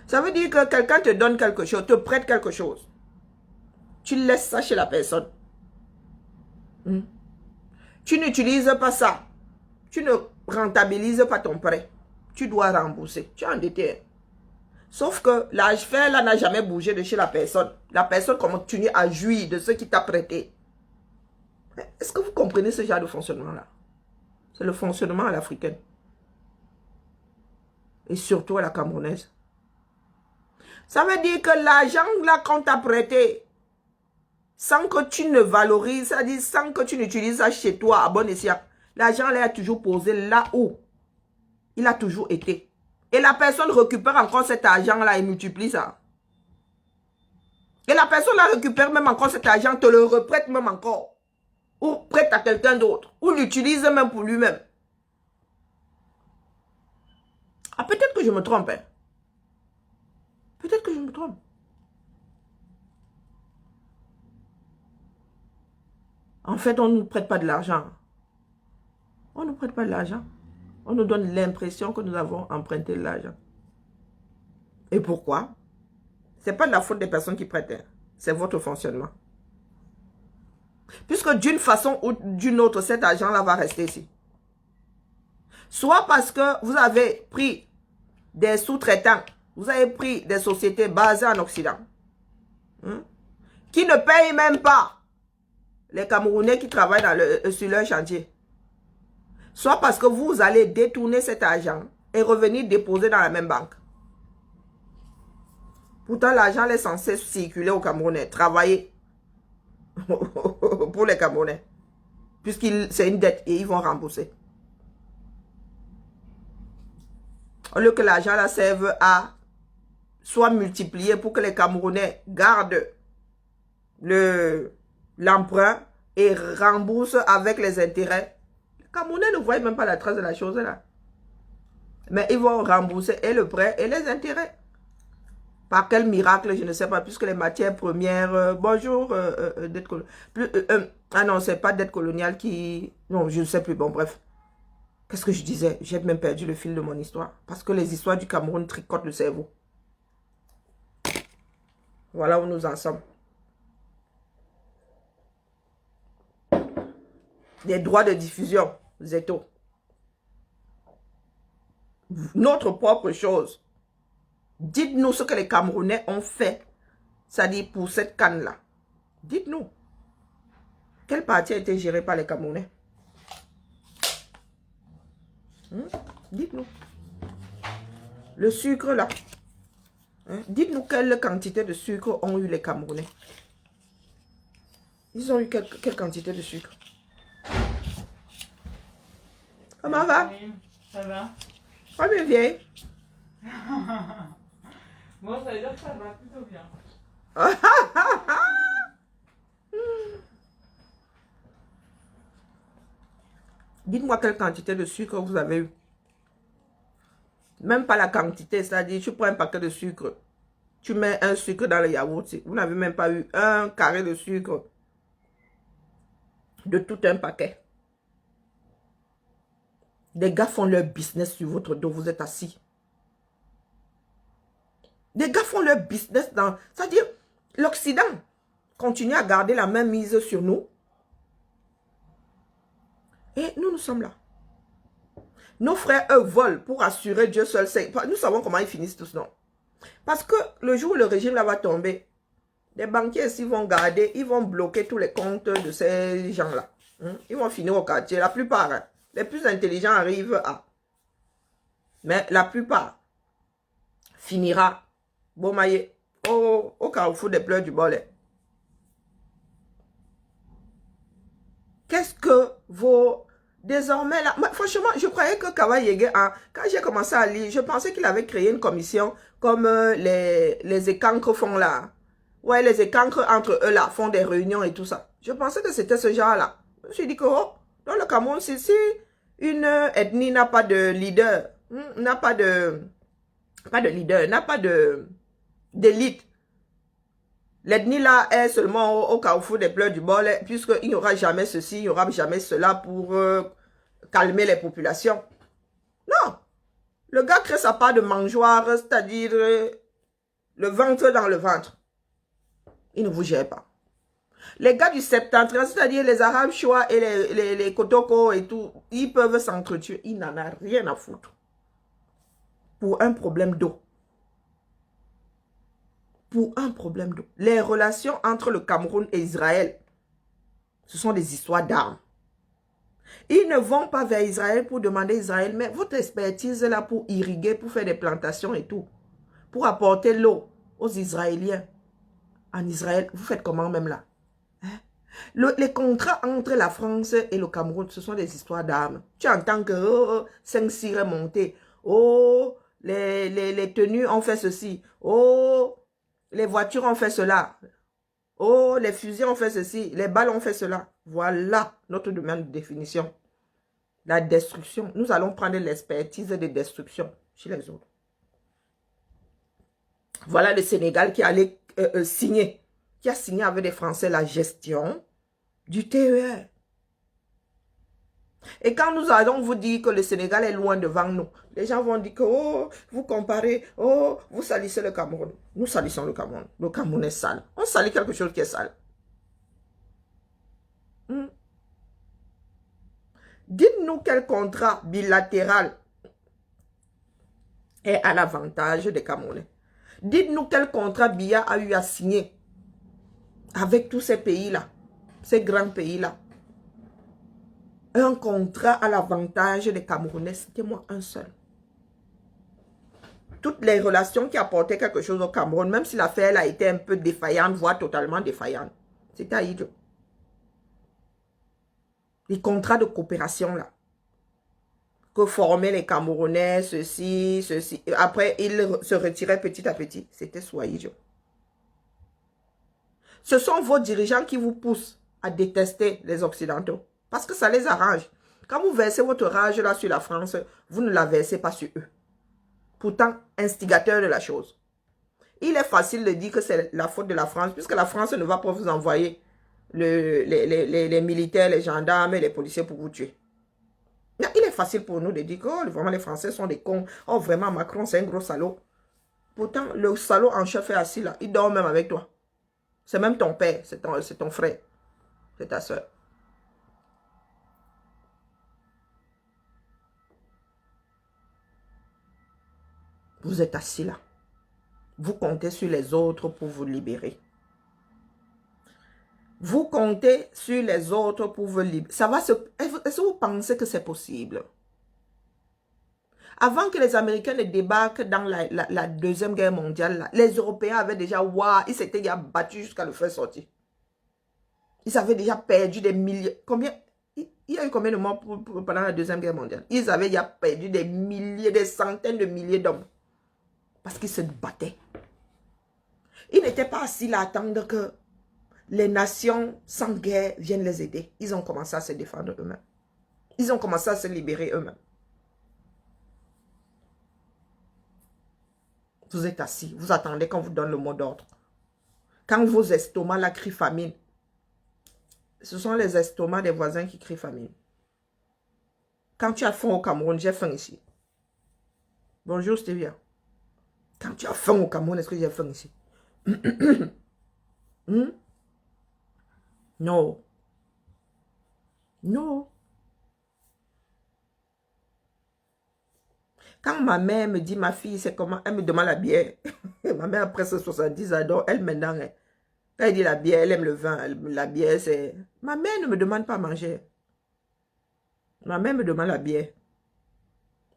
Ça veut dire que quelqu'un te donne quelque chose, te prête quelque chose. Tu laisses ça chez la personne. Tu n'utilises pas ça. Tu ne rentabilise pas ton prêt, tu dois rembourser. Tu es endetté. Sauf que l'affaire là n'a jamais bougé de chez la personne. La personne continue à jouir de ce qui t'a prêté. Est-ce que vous comprenez ce genre de fonctionnement-là? C'est le fonctionnement à l'africaine. Et surtout à la camerounaise. Ça veut dire que l'argent là qu'on t'a prêté, sans que tu ne valorises, c'est-à-dire sans que tu n'utilises ça chez toi à bon escient, l'argent là a toujours posé là où il a toujours été. Et la personne récupère encore cet argent-là et multiplie ça. Et la personne là récupère même encore cet argent, te le reprête même encore. Ou prête à quelqu'un d'autre. Ou l'utilise même pour lui-même. Ah, peut-être que je me trompe. Hein. Peut-être que je me trompe. En fait, on ne nous prête pas de l'argent. On ne nous prête pas de l'argent. On nous donne l'impression que nous avons emprunté de l'argent. Et pourquoi? Ce n'est pas de la faute des personnes qui prêtent. Hein. C'est votre fonctionnement. Puisque d'une façon ou d'une autre, cet argent-là va rester ici. Soit parce que vous avez pris des sous-traitants, vous avez pris des sociétés basées en Occident, qui ne payent même pas les Camerounais qui travaillent sur leur chantier. Soit parce que vous allez détourner cet argent et revenir déposer dans la même banque. Pourtant, l'argent est censé circuler aux Camerounais, travailler pour les Camerounais. Puisque c'est une dette et ils vont rembourser. Au lieu que l'argent là serve à soit multiplier pour que les Camerounais gardent l'emprunt et remboursent avec les intérêts. Les Camerounais ne voient même pas la trace de la chose là. Mais ils vont rembourser et le prêt et les intérêts. Par quel miracle, je ne sais pas, puisque les matières premières... bonjour, dette coloniale. Ah non, c'est pas dette coloniale qui... Non, je ne sais plus. Bon, bref. Qu'est-ce que je disais? J'ai même perdu le fil de mon histoire. Parce que les histoires du Cameroun tricotent le cerveau. Voilà où nous en sommes. Des droits de diffusion, Zeto. Notre propre chose. Dites-nous ce que les Camerounais ont fait, c'est-à-dire pour cette canne-là. Dites-nous. Quelle partie a été gérée par les Camerounais? Dites-nous. Le sucre là. Dites-nous quelle quantité de sucre ont eu les Camerounais. Ils ont eu quelle quantité de sucre? Comment va? Ça va. Oh, bien vieille. Bon, ça veut dire que ça va plutôt bien. Dites-moi quelle quantité de sucre vous avez eu. Même pas la quantité, c'est-à-dire tu prends un paquet de sucre, tu mets un sucre dans le yaourt, vous n'avez même pas eu un carré de sucre de tout un paquet. Des gars font leur business sur votre dos, vous êtes assis. Des gars font leur business dans... C'est-à-dire, l'Occident continue à garder la même mise sur nous. Et nous sommes là. Nos frères, eux, volent pour assurer Dieu seul. Nous savons comment ils finissent tous, non? Parce que le jour où le régime là va tomber, les banquiers ici vont garder, ils vont bloquer tous les comptes de ces gens-là. Ils vont finir au quartier. La plupart, hein, les plus intelligents arrivent à... Mais la plupart finira, bon maillé, au carrefour des pleurs du Bollet. Qu'est-ce que vos... Désormais, là, franchement, je croyais que Kawa Yege, quand j'ai commencé à lire, je pensais qu'il avait créé une commission comme les écancres font là. Ouais, les écancres entre eux là font des réunions et tout ça. Je pensais que c'était ce genre-là. Je me suis dit que, oh, dans le Cameroun, si une ethnie n'a pas de leader, n'a pas de leader, n'a pas d'élite, l'ethnie là est seulement au carrefour des pleurs du bol, puisqu'il n'y aura jamais ceci, il n'y aura jamais cela pour calmer les populations. Non. Le gars crée sa part de mangeoire, c'est-à-dire le ventre dans le ventre. Il ne vous gère pas. Les gars du septentrion, c'est-à-dire les Arabes Chois et les Kotoko et tout, ils peuvent s'entretuer. Ils n'en ont rien à foutre. Pour un problème d'eau. Pour un problème d'eau. Les relations entre le Cameroun et Israël, ce sont des histoires d'armes. Ils ne vont pas vers Israël pour demander à Israël, mais votre expertise est là pour irriguer, pour faire des plantations et tout. Pour apporter l'eau aux Israéliens. En Israël, vous faites comment même là? Les contrats entre la France et le Cameroun, ce sont des histoires d'armes. Tu entends que 5-6 est monté. Oh, les tenues ont fait ceci. Oh, les voitures ont fait cela. Oh, les fusils ont fait ceci. Les balles ont fait cela. Voilà notre domaine de définition. La destruction. Nous allons prendre l'expertise de destruction chez les autres. Voilà le Sénégal qui allait signer. Qui a signé avec les Français la gestion du TER. Et quand nous allons vous dire que le Sénégal est loin devant nous, les gens vont dire que, oh, vous comparez, oh, vous salissez le Cameroun. Nous salissons le Cameroun. Le Cameroun est sale. On salit quelque chose qui est sale. Dites-nous quel contrat bilatéral est à l'avantage des Camerounais. Dites-nous quel contrat Biya a eu à signer avec tous ces pays-là, ces grands pays-là. Un contrat à l'avantage des Camerounais, c'était moi un seul. Toutes les relations qui apportaient quelque chose au Cameroun, même si l'affaire a été un peu défaillante, voire totalement défaillante, c'était à Idjo. Les contrats de coopération là, que formaient les Camerounais, ceci. Après, ils se retiraient petit à petit. C'était sous Idjo. Ce sont vos dirigeants qui vous poussent à détester les Occidentaux. Parce que ça les arrange. Quand vous versez votre rage là sur la France, vous ne la versez pas sur eux. Pourtant, instigateur de la chose. Il est facile de dire que c'est la faute de la France, puisque la France ne va pas vous envoyer les militaires, les gendarmes et les policiers pour vous tuer. Mais il est facile pour nous de dire que oh, vraiment les Français sont des cons. Oh, vraiment, Macron, c'est un gros salaud. Pourtant, le salaud en chef est assis là. Il dort même avec toi. C'est même ton père, c'est ton frère, c'est ta soeur. Vous êtes assis là. Vous comptez sur les autres pour vous libérer. Vous comptez sur les autres pour vous libérer. Ça va se... Est-ce que vous pensez que c'est possible? Avant que les Américains ne débarquent dans la Deuxième Guerre mondiale, là, les Européens avaient déjà... Waouh, ils s'étaient déjà battus jusqu'à le faire sortir. Ils avaient déjà perdu des milliers... Combien? Il y a eu combien de morts pendant la Deuxième Guerre mondiale? Ils avaient déjà perdu des milliers, des centaines de milliers d'hommes. Parce qu'ils se battaient. Ils n'étaient pas assis là à attendre que les nations sans guerre viennent les aider. Ils ont commencé à se défendre eux-mêmes. Ils ont commencé à se libérer eux-mêmes. Vous êtes assis, vous attendez qu'on vous donne le mot d'ordre. Quand vos estomacs là crient famine, ce sont les estomacs des voisins qui crient famine. Quand tu as faim au Cameroun, j'ai faim ici. Bonjour Stevia. Quand tu as faim au Cameroun, est-ce que j'ai faim ici? Non. Non. Quand ma mère me dit, ma fille, c'est comment? Elle me demande la bière. Ma mère, après ses 70 ans, donc elle maintenant, quand elle dit la bière, elle aime le vin. La bière, c'est... Ma mère ne me demande pas à manger. Ma mère me demande la bière.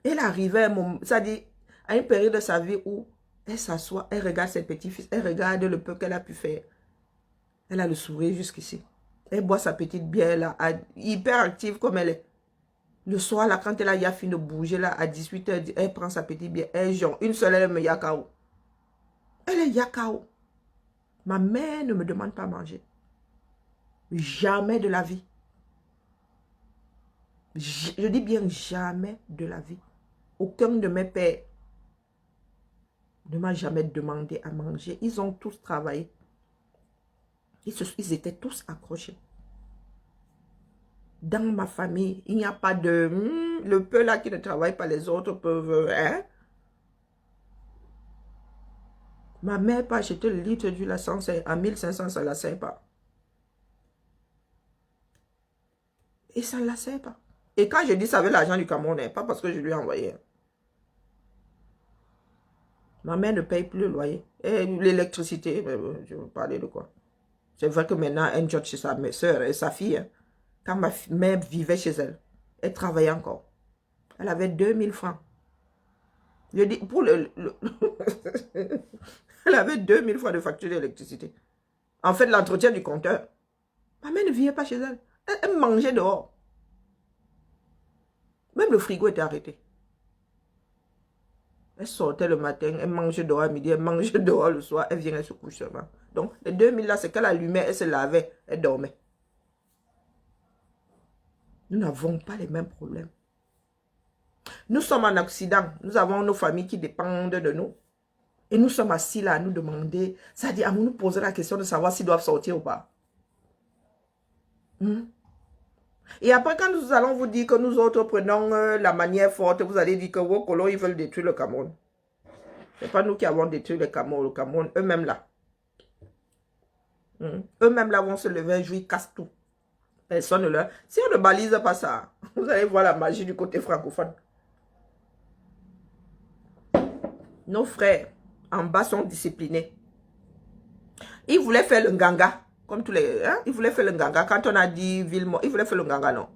Elle arrivait ça dit, à une période de sa vie où elle s'assoit, elle regarde ses petits-fils, elle regarde le peu qu'elle a pu faire. Elle a le sourire jusqu'ici. Elle boit sa petite bière là, hyper active comme elle est. Le soir là, quand elle a fini de bouger là, à 18 h, elle prend sa petite bière, elle jonge. Une seule, elle me yakao. Elle est yakao. Ma mère ne me demande pas à manger. Jamais de la vie. Je dis bien jamais de la vie. Aucun de mes pères ne m'a jamais demandé à manger. Ils ont tous travaillé. Ils étaient tous accrochés. Dans ma famille, il n'y a pas de... le peu là qui ne travaille pas, les autres peuvent... Hein? Ma mère pas acheté le litre d'huile à 1500, ça ne la sert pas. Et ça ne la sert pas. Et quand je dis ça avec l'argent du Cameroun, pas parce que je lui ai envoyé. Ma mère ne paye plus le loyer. Et l'électricité, je veux parler de quoi? C'est vrai que maintenant, elle joue chez sa soeur et sa fille. Hein. Quand ma mère vivait chez elle, elle travaillait encore. Elle avait 2000 francs. Je dis, pour elle avait 2000 francs de facture d'électricité. En fait, l'entretien du compteur. Ma mère ne vivait pas chez elle. Elle mangeait dehors. Même le frigo était arrêté. Elle sortait le matin, elle mangeait dehors à midi, elle mangeait dehors le soir, elle vient, elle se couche seulement. Donc, les 2000 là, c'est qu'elle allumait, elle se lavait, elle dormait. Nous n'avons pas les mêmes problèmes. Nous sommes en Occident, nous avons nos familles qui dépendent de nous. Et nous sommes assis là à nous demander, c'est-à-dire à nous poser la question de savoir s'ils doivent sortir ou pas. Et après, quand nous allons vous dire que nous autres prenons la manière forte, vous allez dire que vos colons, ils veulent détruire le Cameroun. Ce n'est pas nous qui avons détruit le Cameroun, eux-mêmes là. Eux-mêmes là vont se lever un jour, ils cassent tout. Personne ne leur... Si on ne balise pas ça, vous allez voir la magie du côté francophone. Nos frères en bas sont disciplinés. Ils voulaient faire le nganga, comme tous les... Hein? Ils voulaient faire le nganga. Quand on a dit Villemot, ils voulaient faire le nganga, non.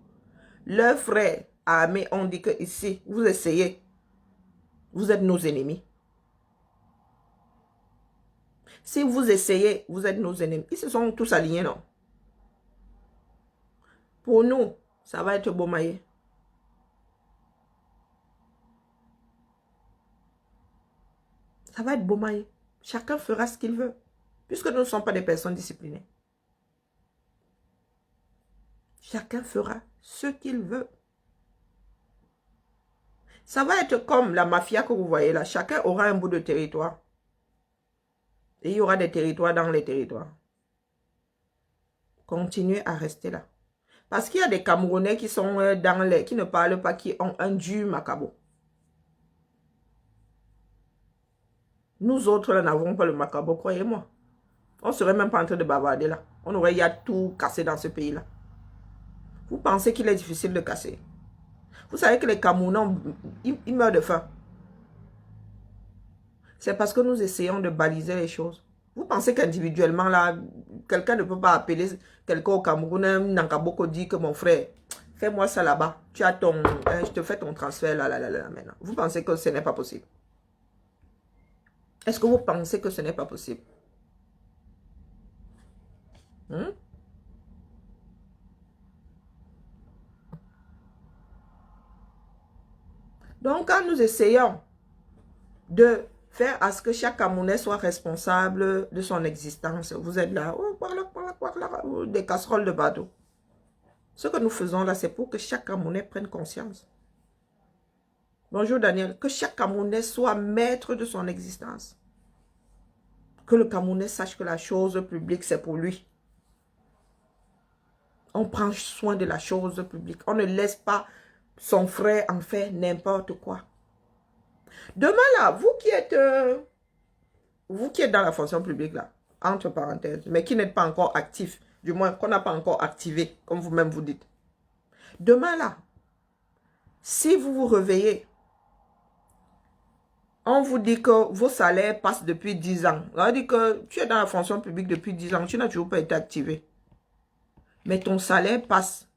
Leurs frères armés ont dit que ici, vous essayez, vous êtes nos ennemis. Si vous essayez, vous êtes nos ennemis. Ils se sont tous alignés, non? Pour nous, ça va être Bomaye. Ça va être Bomaye. Chacun fera ce qu'il veut. Puisque nous ne sommes pas des personnes disciplinées. Chacun fera ce qu'il veut. Ça va être comme la mafia que vous voyez là. Chacun aura un bout de territoire. Et il y aura des territoires dans les territoires. Continuez à rester là. Parce qu'il y a des Camerounais qui sont dans les... qui ne parlent pas, qui ont un dur macabo. Nous autres, là, n'avons pas le macabo, croyez-moi. On ne serait même pas en train de bavarder là. On aurait y a tout cassé dans ce pays-là. Vous pensez qu'il est difficile de casser? Vous savez que les Camerounais, ils meurent de faim. C'est parce que nous essayons de baliser les choses. Vous pensez qu'individuellement, là, quelqu'un ne peut pas appeler quelqu'un au Cameroun, Nankaboko dit que mon frère, fais-moi ça là-bas. Tu as ton, je te fais ton transfert là, maintenant. Vous pensez que ce n'est pas possible? Est-ce que vous pensez que ce n'est pas possible? Donc, quand nous essayons de faire à ce que chaque Camerounais soit responsable de son existence, vous êtes là, des casseroles de bateau. Ce que nous faisons là, c'est pour que chaque Camerounais prenne conscience. Bonjour Daniel. Que chaque Camerounais soit maître de son existence. Que le Camerounais sache que la chose publique, c'est pour lui. On prend soin de la chose publique. On ne laisse pas son frère en faire n'importe quoi. Demain là, vous qui êtes dans la fonction publique là, entre parenthèses, mais qui n'êtes pas encore actif, du moins qu'on n'a pas encore activé, comme vous-même vous dites. Demain là, si vous vous réveillez, on vous dit que vos salaires passent depuis 10 ans. On dit que tu es dans la fonction publique depuis 10 ans, tu n'as toujours pas été activé. Mais ton salaire passe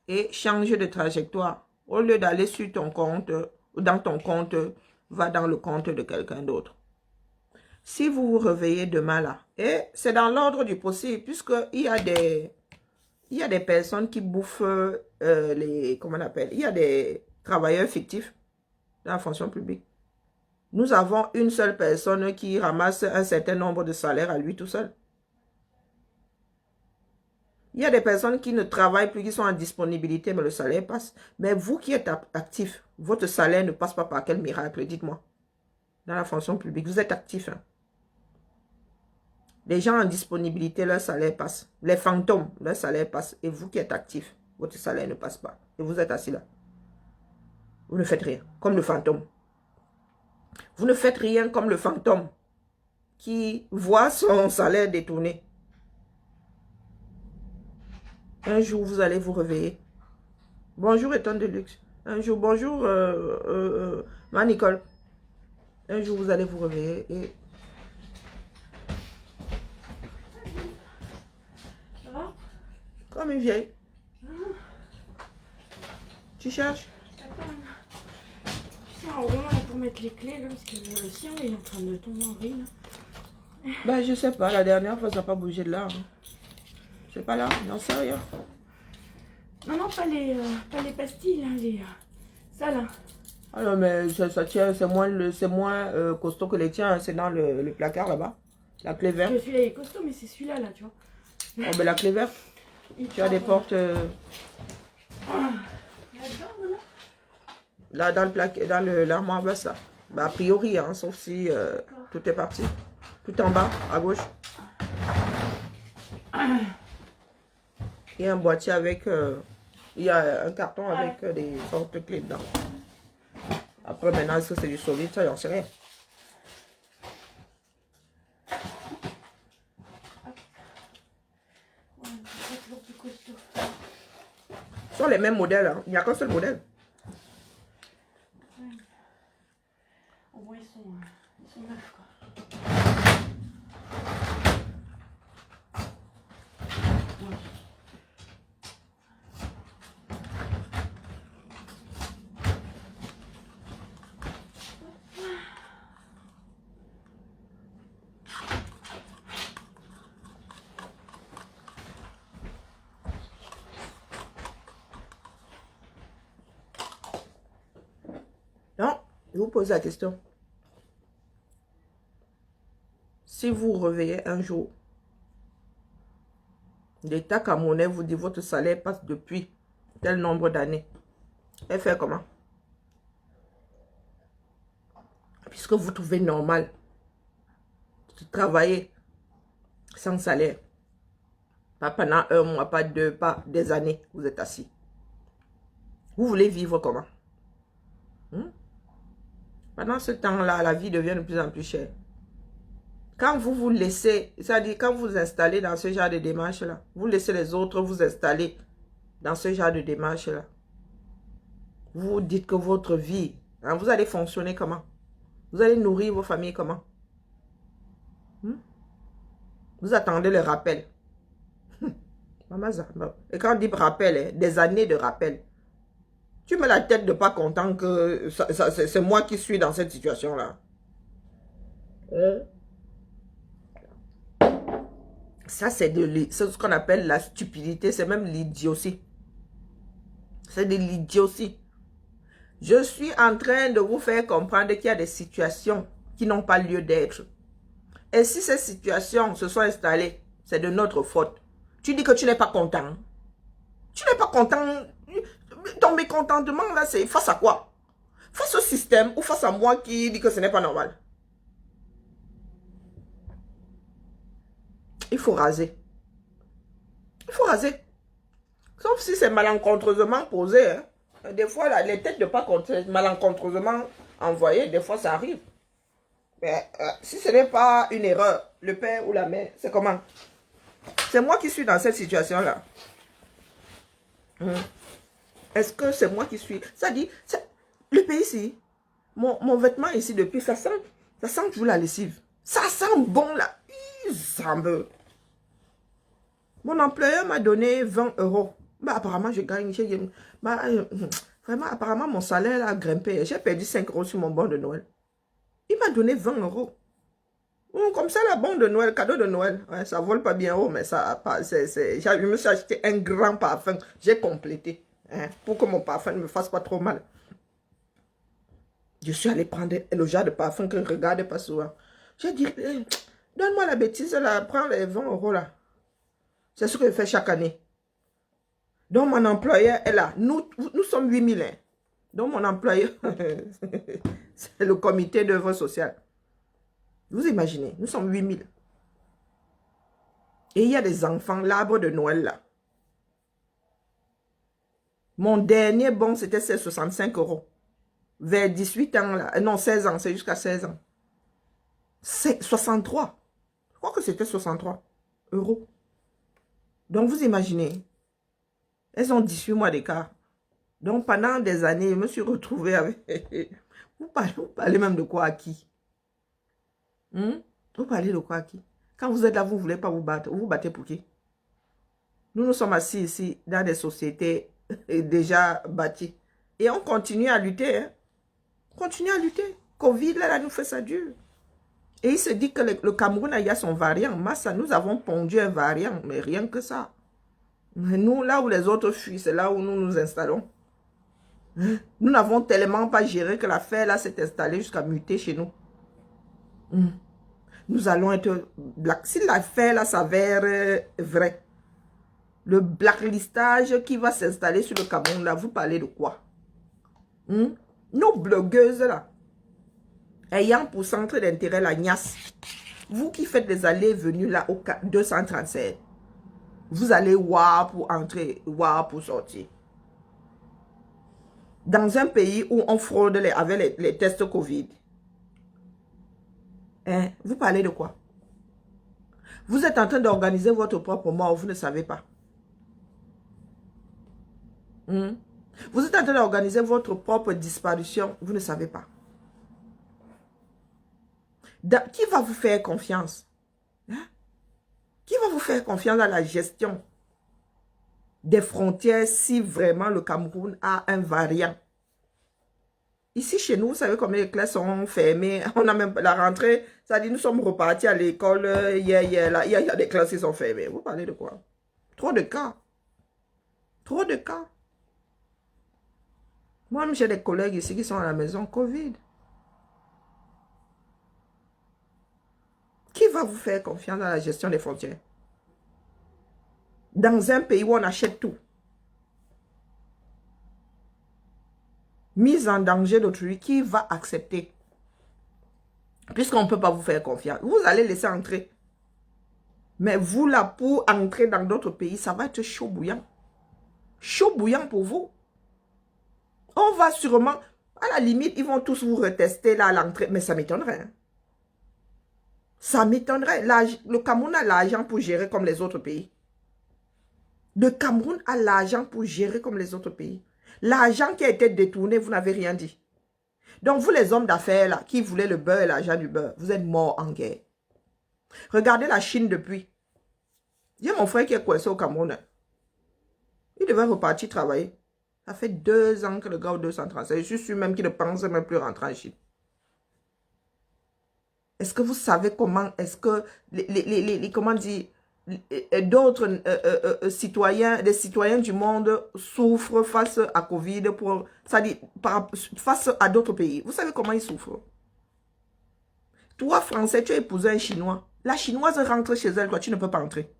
et change de trajectoire. Au lieu d'aller sur ton compte, ou dans ton compte, va dans le compte de quelqu'un d'autre. Si vous vous réveillez demain là, et c'est dans l'ordre du possible, puisqu'il y a des personnes qui bouffent comment on appelle, il y a des travailleurs fictifs dans la fonction publique. Nous avons une seule personne qui ramasse un certain nombre de salaires à lui tout seul. Il y a des personnes qui ne travaillent plus, qui sont en disponibilité, mais le salaire passe. Mais vous qui êtes actif, votre salaire ne passe pas par quel miracle, dites-moi. Dans la fonction publique, vous êtes actif. Hein? Les gens en disponibilité, leur salaire passe. Les fantômes, leur salaire passe. Et vous qui êtes actif, votre salaire ne passe pas. Et vous êtes assis là. Vous ne faites rien, comme le fantôme. Vous ne faites rien comme le fantôme qui voit son salaire détourné. Un jour, vous allez vous réveiller. Bonjour, étonne de luxe. Un jour, bonjour, ma Nicole. Un jour, vous allez vous réveiller et... Ça va? Comme une vieille. Tu cherches? Attends. Tu sais, en gros, là, pour mettre les clés, là, parce que le sien, là, il est en train de tomber en vrille, là. Ben, je sais pas. La dernière fois, ça n'a pas bougé de là. Hein. C'est pas là. Non, c'est rien. Non, non, pas les pastilles, là, ça, là. Ah non, mais ça tient, c'est moins, costaud que les tiens. Hein. C'est dans le placard là-bas. La clé verte. Celui-là, il est costaud, mais c'est celui-là, là, tu vois. Oh, ben la clé verte. Tu as des portes Là-dedans, là dans le placard, dans l'armoire basse là. Ben, a priori, hein, sauf si tout est parti. Tout en bas, à gauche. Il y a un boîtier avec... il y a un carton avec des sortes de clés dedans. Après, maintenant, est-ce que c'est du solide? Ça, j'en sais rien. c'est toujours plus costaud. Ce sont les mêmes modèles. Hein. Il n'y a qu'un seul modèle. Au moins, ils sont neufs, quoi. Non, je vous pose la question. Si vous réveillez un jour, l'État camerounais vous dit votre salaire passe depuis tel nombre d'années. Elle fait comment? Puisque vous trouvez normal de travailler sans salaire. Pas pendant un mois, pas deux, pas des années, vous êtes assis. Vous voulez vivre comment? Pendant ce temps-là, la vie devient de plus en plus chère. Quand vous vous laissez, c'est-à-dire quand vous vous installez dans ce genre de démarche-là, vous laissez les autres vous installer dans ce genre de démarche-là. Vous dites que votre vie, hein, vous allez fonctionner comment? Vous allez nourrir vos familles comment? Vous attendez le rappel. Maman Zamba. Et quand on dit rappel, hein, des années de rappel. Tu mets la tête de pas content que c'est moi qui suis dans cette situation-là. Ça, c'est ce qu'on appelle la stupidité. C'est même l'idiotie. C'est de l'idiotie. Je suis en train de vous faire comprendre qu'il y a des situations qui n'ont pas lieu d'être. Et si ces situations se sont installées, c'est de notre faute. Tu dis que tu n'es pas content. Tu n'es pas content. Ton mécontentement, là, c'est face à quoi? Face au système ou face à moi qui dit que ce n'est pas normal? Il faut raser. Il faut raser. Sauf si c'est malencontreusement posé. Hein. Des fois, là, les têtes de pas malencontreusement envoyées, des fois, ça arrive. Mais si ce n'est pas une erreur, le père ou la mère, c'est comment? C'est moi qui suis dans cette situation-là. Est-ce que c'est moi qui suis? Ça dit, le pays ici, mon vêtement ici depuis, ça sent toujours la lessive. Ça sent bon là. Mon employeur m'a donné 20 euros. Bah, apparemment, je gagne. Vraiment, apparemment, mon salaire a grimpé. J'ai perdu 5 euros sur mon bon de Noël. Il m'a donné 20 euros. Comme ça, la bon de Noël, cadeau de Noël. Ouais, ça vole pas bien haut, mais ça, je me suis acheté un grand parfum. J'ai complété. Hein, pour que mon parfum ne me fasse pas trop mal. Je suis allé prendre le genre de parfum que je ne regarde pas souvent. J'ai dit, donne-moi la bêtise, là, prends les 20 euros là. C'est ce que je fais chaque année. Donc mon employeur est là. Nous sommes 8000. Hein. Donc mon employeur, c'est le comité d'œuvre sociale. Vous imaginez, nous sommes 8000. Et il y a des enfants, l'arbre de Noël là. Mon dernier bon, c'était 65 euros. Vers 18 ans là. Non, 16 ans, c'est jusqu'à 16 ans. C'est 63. Je crois que c'était 63 euros. Donc vous imaginez, elles ont 18 mois d'écart. Donc, pendant des années, je me suis retrouvée avec... Vous parlez même de quoi à qui? Vous parlez de quoi à qui? Quand vous êtes là, vous ne voulez pas vous battre. Vous vous battez pour qui? Nous nous sommes assis ici dans des sociétés déjà bâties. Et on continue à lutter. Hein? On continue à lutter. Covid, là, nous fait ça dur. Et il se dit que le Cameroun, il y a son variant. Massa, nous avons pondu un variant, mais rien que ça. Mais nous, là où les autres fuient, c'est là où nous nous installons. Nous n'avons tellement pas géré que l'affaire là s'est installée jusqu'à muter chez nous. Nous allons être... Si l'affaire là s'avère vraie, le blacklistage qui va s'installer sur le Cameroun, là, vous parlez de quoi? Nos blogueuses là, ayant pour centre d'intérêt la Nias, vous qui faites des allées et venues là au 237, vous allez voir pour entrer, voir pour sortir. Dans un pays où on fraude avec les tests Covid. Hein? Vous parlez de quoi? Vous êtes en train d'organiser votre propre mort, vous ne savez pas. Vous êtes en train d'organiser votre propre disparition, vous ne savez pas. Qui va vous faire confiance? Hein? Qui va vous faire confiance dans la gestion des frontières si vraiment le Cameroun a un variant? Ici, chez nous, vous savez combien les classes sont fermées. On a même la rentrée, ça dit nous sommes repartis à l'école hier, il y a des classes qui sont fermées. Vous parlez de quoi? Trop de cas. Trop de cas. Moi-même, j'ai des collègues ici qui sont à la maison Covid. Qui va vous faire confiance dans la gestion des frontières? Dans un pays où on achète tout. Mise en danger d'autrui, qui va accepter? Puisqu'on ne peut pas vous faire confiance. Vous allez laisser entrer. Mais vous là, pour entrer dans d'autres pays, ça va être chaud bouillant. Chaud bouillant pour vous. On va sûrement, à la limite, ils vont tous vous retester là à l'entrée. Mais ça m'étonnerait. Hein? Ça m'étonnerait. Le Cameroun a l'argent pour gérer comme les autres pays. Le Cameroun a l'argent pour gérer comme les autres pays. L'argent qui a été détourné, vous n'avez rien dit. Donc, vous les hommes d'affaires là, qui voulaient le beurre et l'argent du beurre, vous êtes morts en guerre. Regardez la Chine depuis. J'ai mon frère qui est coincé au Cameroun. Il devait repartir travailler. Ça fait 2 ans que le gars au 235, je suis sûr même qu'il ne pense même plus rentrer en Chine. Est-ce que vous savez comment est-ce que comment dire, d'autres citoyens, des citoyens du monde souffrent face à Covid, face à d'autres pays? Vous savez comment ils souffrent? Toi, Français, tu as épousé un Chinois. La Chinoise rentre chez elle, toi, tu ne peux pas entrer.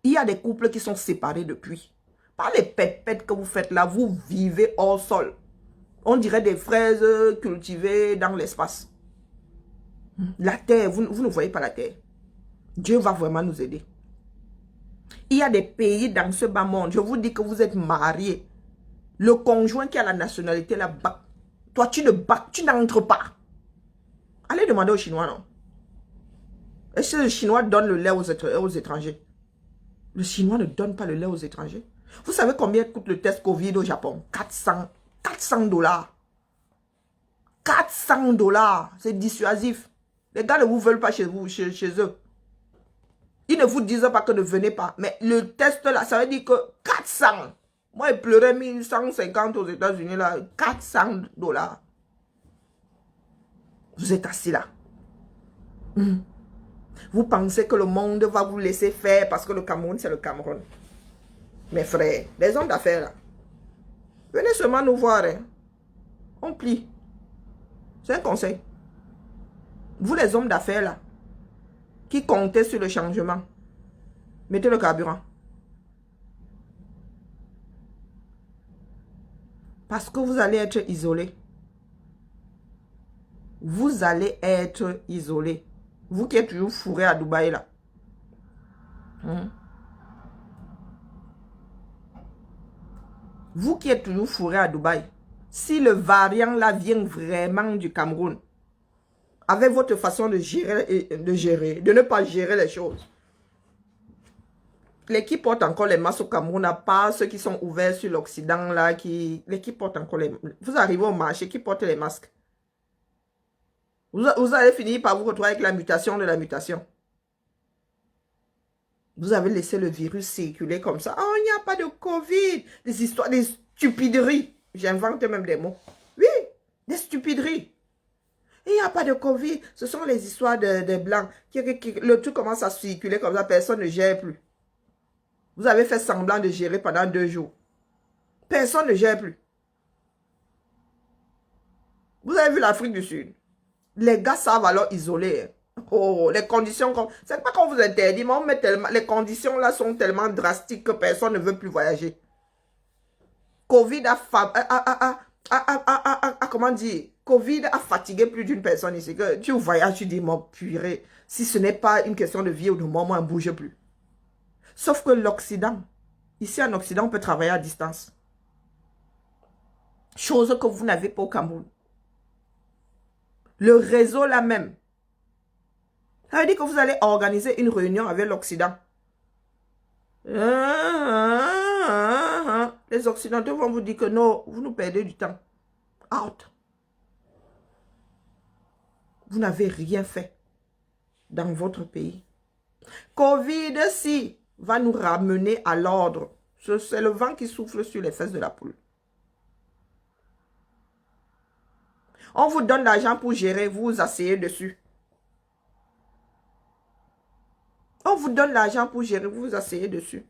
Il y a des couples qui sont séparés depuis. Par les pépettes que vous faites là, vous vivez hors sol. On dirait des fraises cultivées dans l'espace. La terre, vous ne voyez pas la terre. Dieu va vraiment nous aider. Il y a des pays dans ce bas monde, je vous dis que vous êtes mariés. Le conjoint qui a la nationalité là-bas, toi tu n'entres pas. Allez demander aux Chinois, non? Est-ce que le Chinois donne le lait aux étrangers? Le Chinois ne donne pas le lait aux étrangers. Vous savez combien coûte le test Covid au Japon? 400 $. 400 $. C'est dissuasif. Les gars ne vous veulent pas chez vous, chez eux. Ils ne vous disent pas que ne venez pas. Mais le test là, ça veut dire que 400. Moi, il pleurait 1150 aux États-Unis là. 400 $. Vous êtes assis là. Vous pensez que le monde va vous laisser faire parce que le Cameroun, c'est le Cameroun. Mes frères, les hommes d'affaires là. Venez seulement nous voir. Hein. On plie. C'est un conseil. Vous les hommes d'affaires là, qui comptez sur le changement, mettez le carburant. Parce que vous allez être isolés. Vous allez être isolés. Vous qui êtes toujours fourré à Dubaï là. Vous qui êtes toujours fourré à Dubaï. Si le variant là vient vraiment du Cameroun, avec votre façon de gérer, de ne pas gérer les choses, les qui portent encore les masques au Cameroun, à part ceux qui sont ouverts sur l'Occident, là, les qui portent encore les... Vous arrivez au marché, qui portent les masques? Vous allez finir par vous retrouver avec la mutation de la mutation. Vous avez laissé le virus circuler comme ça. Oh, il n'y a pas de Covid. Des histoires, des stupideries. J'invente même des mots. Oui, des stupideries. Il n'y a pas de Covid. Ce sont les histoires de Blancs. Le truc commence à circuler comme ça. Personne ne gère plus. Vous avez fait semblant de gérer pendant 2 jours. Personne ne gère plus. Vous avez vu l'Afrique du Sud. Les gars savent alors isoler. Oh, les conditions, c'est pas qu'on vous interdit, mais on met tellement, les conditions là sont tellement drastiques que personne ne veut plus voyager. Covid comment dire, Covid a fatigué plus d'une personne ici. Que tu voyages, tu dis, mon purée, si ce n'est pas une question de vie ou de mort, moi, on ne bouge plus. Sauf que l'Occident, ici en Occident, on peut travailler à distance. Chose que vous n'avez pas au Cameroun. Le réseau là même. Ça veut dire que vous allez organiser une réunion avec l'Occident. Les Occidentaux vont vous dire que non, vous nous perdez du temps. Out. Vous n'avez rien fait dans votre pays. Covid, si, va nous ramener à l'ordre. C'est le vent qui souffle sur les fesses de la poule. On vous donne l'argent pour gérer, vous vous asseyez dessus. On vous donne l'argent pour gérer, vous vous asseyez dessus.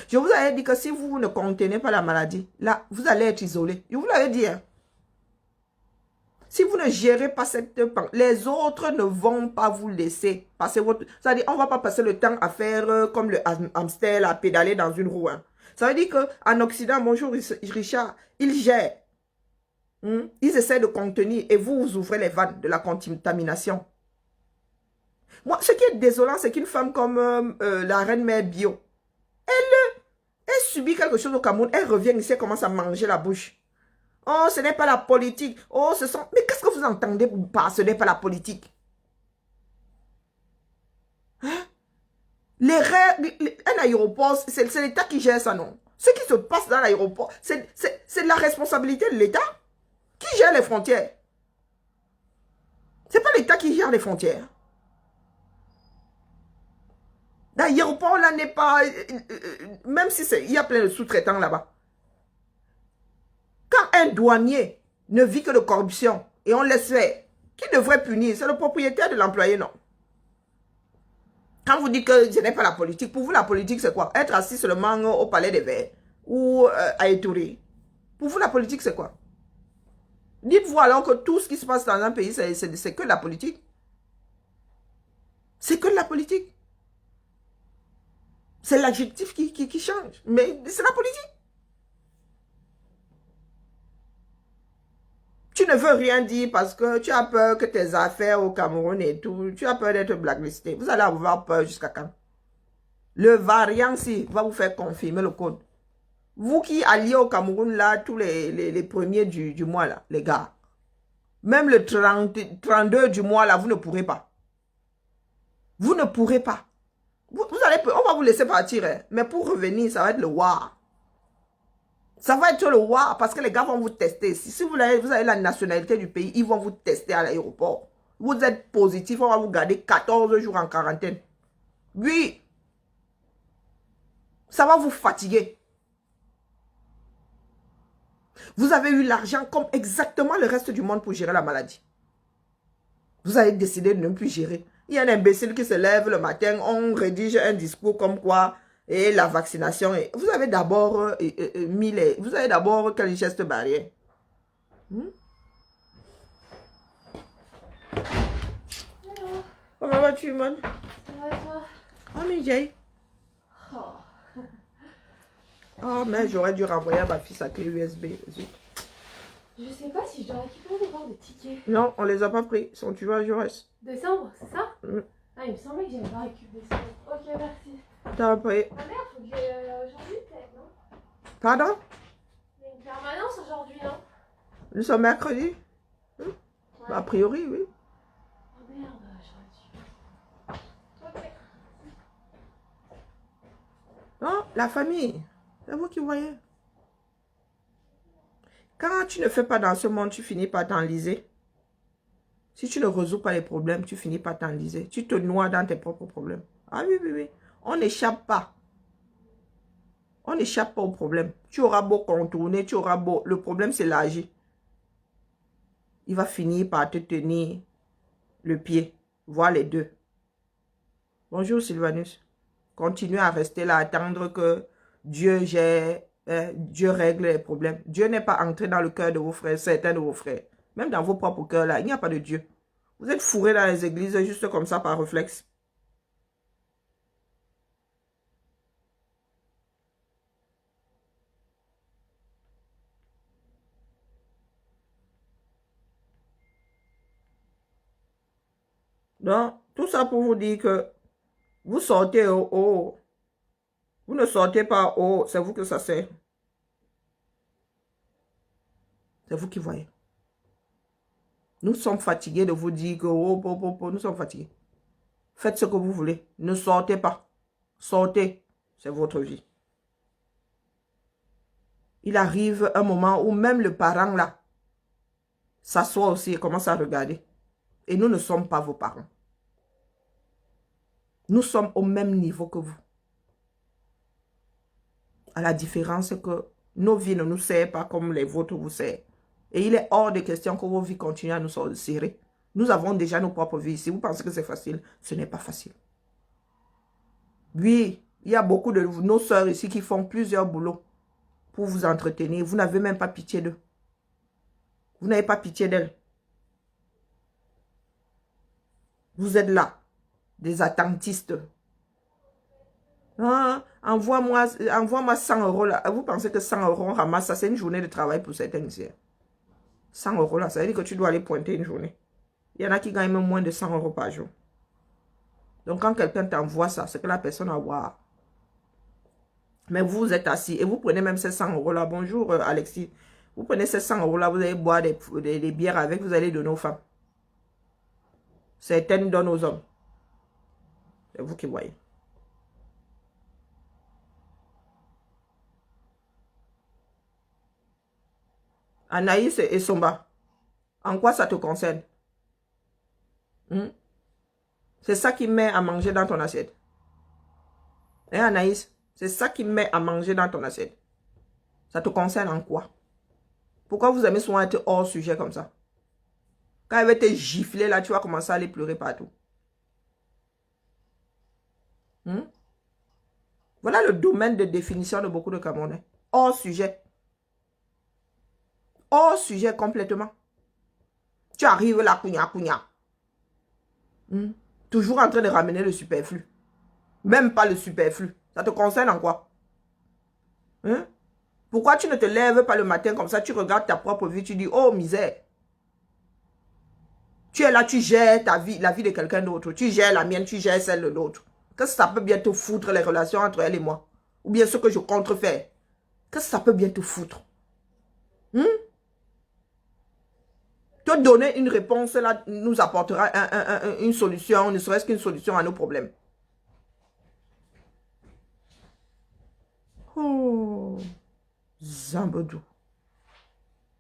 Je vous avais dit que si vous ne contenez pas la maladie, là, vous allez être isolé. Je vous l'avais dit. Hein? Si vous ne gérez pas cette... Les autres ne vont pas vous laisser passer votre... C'est-à-dire, on ne va pas passer le temps à faire comme le hamster, à pédaler dans une roue. Hein? Ça veut dire qu'en Occident, bonjour Richard, ils gèrent. Ils essaient de contenir et vous ouvrez les vannes de la contamination. Moi, ce qui est désolant, c'est qu'une femme comme la reine mère Bio, elle subit quelque chose au Cameroun, elle revient ici, elle commence à manger la bouche. Oh, ce n'est pas la politique. Oh, ce sont... Mais qu'est-ce que vous entendez par ce n'est pas la politique? Hein? Un aéroport, c'est l'État qui gère ça, non? Ce qui se passe dans l'aéroport, c'est la responsabilité de l'État. Qui gère les frontières? Ce n'est pas l'État qui gère les frontières. L'aéroport là n'est pas... même si il y a plein de sous-traitants là-bas. Quand un douanier ne vit que de corruption et on laisse faire, qui devrait punir? C'est le propriétaire de l'employé, non? Quand vous dites que ce n'est pas la politique, pour vous la politique c'est quoi? Être assis seulement au palais des Verts ou à Etourie. Pour vous la politique c'est quoi? Dites-vous alors que tout ce qui se passe dans un pays c'est que la politique. C'est que de la politique. C'est l'adjectif qui change. Mais c'est la politique. Tu ne veux rien dire parce que tu as peur que tes affaires au Cameroun et tout, tu as peur d'être blacklisté. Vous allez avoir peur jusqu'à quand? Le variant-ci va vous faire confirmer le code. Vous qui alliez au Cameroun là, tous les premiers du mois là, les gars. Même le 32 du mois là, vous ne pourrez pas. Vous ne pourrez pas. On va vous laisser partir, hein. Mais pour revenir, ça va être le war. Ça va être le war parce que les gars vont vous tester. Si vous avez la nationalité du pays, ils vont vous tester à l'aéroport. Vous êtes positif, on va vous garder 14 jours en quarantaine. Oui. Ça va vous fatiguer. Vous avez eu l'argent comme exactement le reste du monde pour gérer la maladie. Vous avez décidé de ne plus gérer. Il y a un imbécile qui se lève le matin, on rédige un discours comme quoi et la vaccination. Vous avez d'abord mis les... Vous avez d'abord quel geste barrière? Comment vas-tu, man? Ça va toi? Oh, mais Jay. Oh, mais j'aurais dû renvoyer à ma fille sa clé USB. Zut. Je sais pas si je dois récupérer encore des tickets. Non, on les a pas pris. Ils sont toujours à Jaurès. Décembre, c'est ça? Ah, il me semblait que j'avais pas récupéré ça. Ok, merci. T'as pris. Ah merde, faut que j'aille aujourd'hui peut-être, non? Pardon? Il y a une permanence aujourd'hui, non? Nous sommes mercredi? Ouais. A priori, oui. Oh merde, j'aurais dû. Ok. Non, la famille, c'est vous qui voyez. Quand tu ne fais pas dans ce monde, tu finis par t'enliser. Si tu ne résous pas les problèmes, tu finis par t'enliser. Tu te noies dans tes propres problèmes. Ah oui, oui, oui. On n'échappe pas. On n'échappe pas au problème. Tu auras beau contourner, tu auras beau... Le problème, c'est l'âge. Il va finir par te tenir le pied, voire les deux. Bonjour Sylvanus. Continuez à rester là, attendre que Dieu gère, Dieu règle les problèmes. Dieu n'est pas entré dans le cœur de vos frères, certains de vos frères. Même dans vos propres cœurs là, il n'y a pas de Dieu. Vous êtes fourrés dans les églises juste comme ça par réflexe. Donc, tout ça pour vous dire que vous sortez au haut. Vous ne sortez pas au haut, c'est vous que ça sert. C'est vous qui voyez. Nous sommes fatigués de vous dire que nous sommes fatigués. Faites ce que vous voulez. Ne sortez pas. Sortez. C'est votre vie. Il arrive un moment où même le parent là s'assoit aussi et commence à regarder. Et nous ne sommes pas vos parents. Nous sommes au même niveau que vous. À la différence que nos vies ne nous serrent pas comme les vôtres vous serrent. Et il est hors de question que vos vies continuent à nous serrer. Nous avons déjà nos propres vies. Si vous pensez que c'est facile, ce n'est pas facile. Oui, il y a beaucoup de nos sœurs ici qui font plusieurs boulots pour vous entretenir. Vous n'avez même pas pitié d'eux. Vous n'avez pas pitié d'elles. Vous êtes là, des attentistes. Ah, envoie-moi 100 euros là. Vous pensez que 100 euros, on ramasse ça, c'est une journée de travail pour certains ici. 100 euros là, ça veut dire que tu dois aller pointer une journée. Il y en a qui gagnent même moins de 100 euros par jour. Donc quand quelqu'un t'envoie ça, c'est que la personne a voir. Mais vous êtes assis et vous prenez même ces 100 euros là. Bonjour Alexis. Vous prenez ces 100 euros là, vous allez boire des bières avec, vous allez donner aux femmes. Certaines donnent aux hommes. C'est vous qui voyez. Anaïs et Somba, en quoi ça te concerne? C'est ça qui met à manger dans ton assiette. Hein Anaïs? C'est ça qui met à manger dans ton assiette. Ça te concerne en quoi? Pourquoi vous aimez souvent être hors sujet comme ça? Quand elle va te gifler là, tu vas commencer à aller pleurer partout. Voilà le domaine de définition de beaucoup de Camerounais. Hors sujet. Hors sujet complètement. Tu arrives là, couigna. Toujours en train de ramener le superflu. Même pas le superflu. Ça te concerne en quoi? Pourquoi tu ne te lèves pas le matin comme ça, tu regardes ta propre vie, tu dis, oh misère. Tu es là, tu gères ta vie, la vie de quelqu'un d'autre. Tu gères la mienne, tu gères celle de l'autre. Qu'est-ce que ça peut bien te foutre les relations entre elle et moi? Ou bien ce que je compte faire? Qu'est-ce que ça peut bien te foutre? Te donner une réponse là nous apportera une solution, ne serait-ce qu'une solution à nos problèmes. Oh, Zambodou.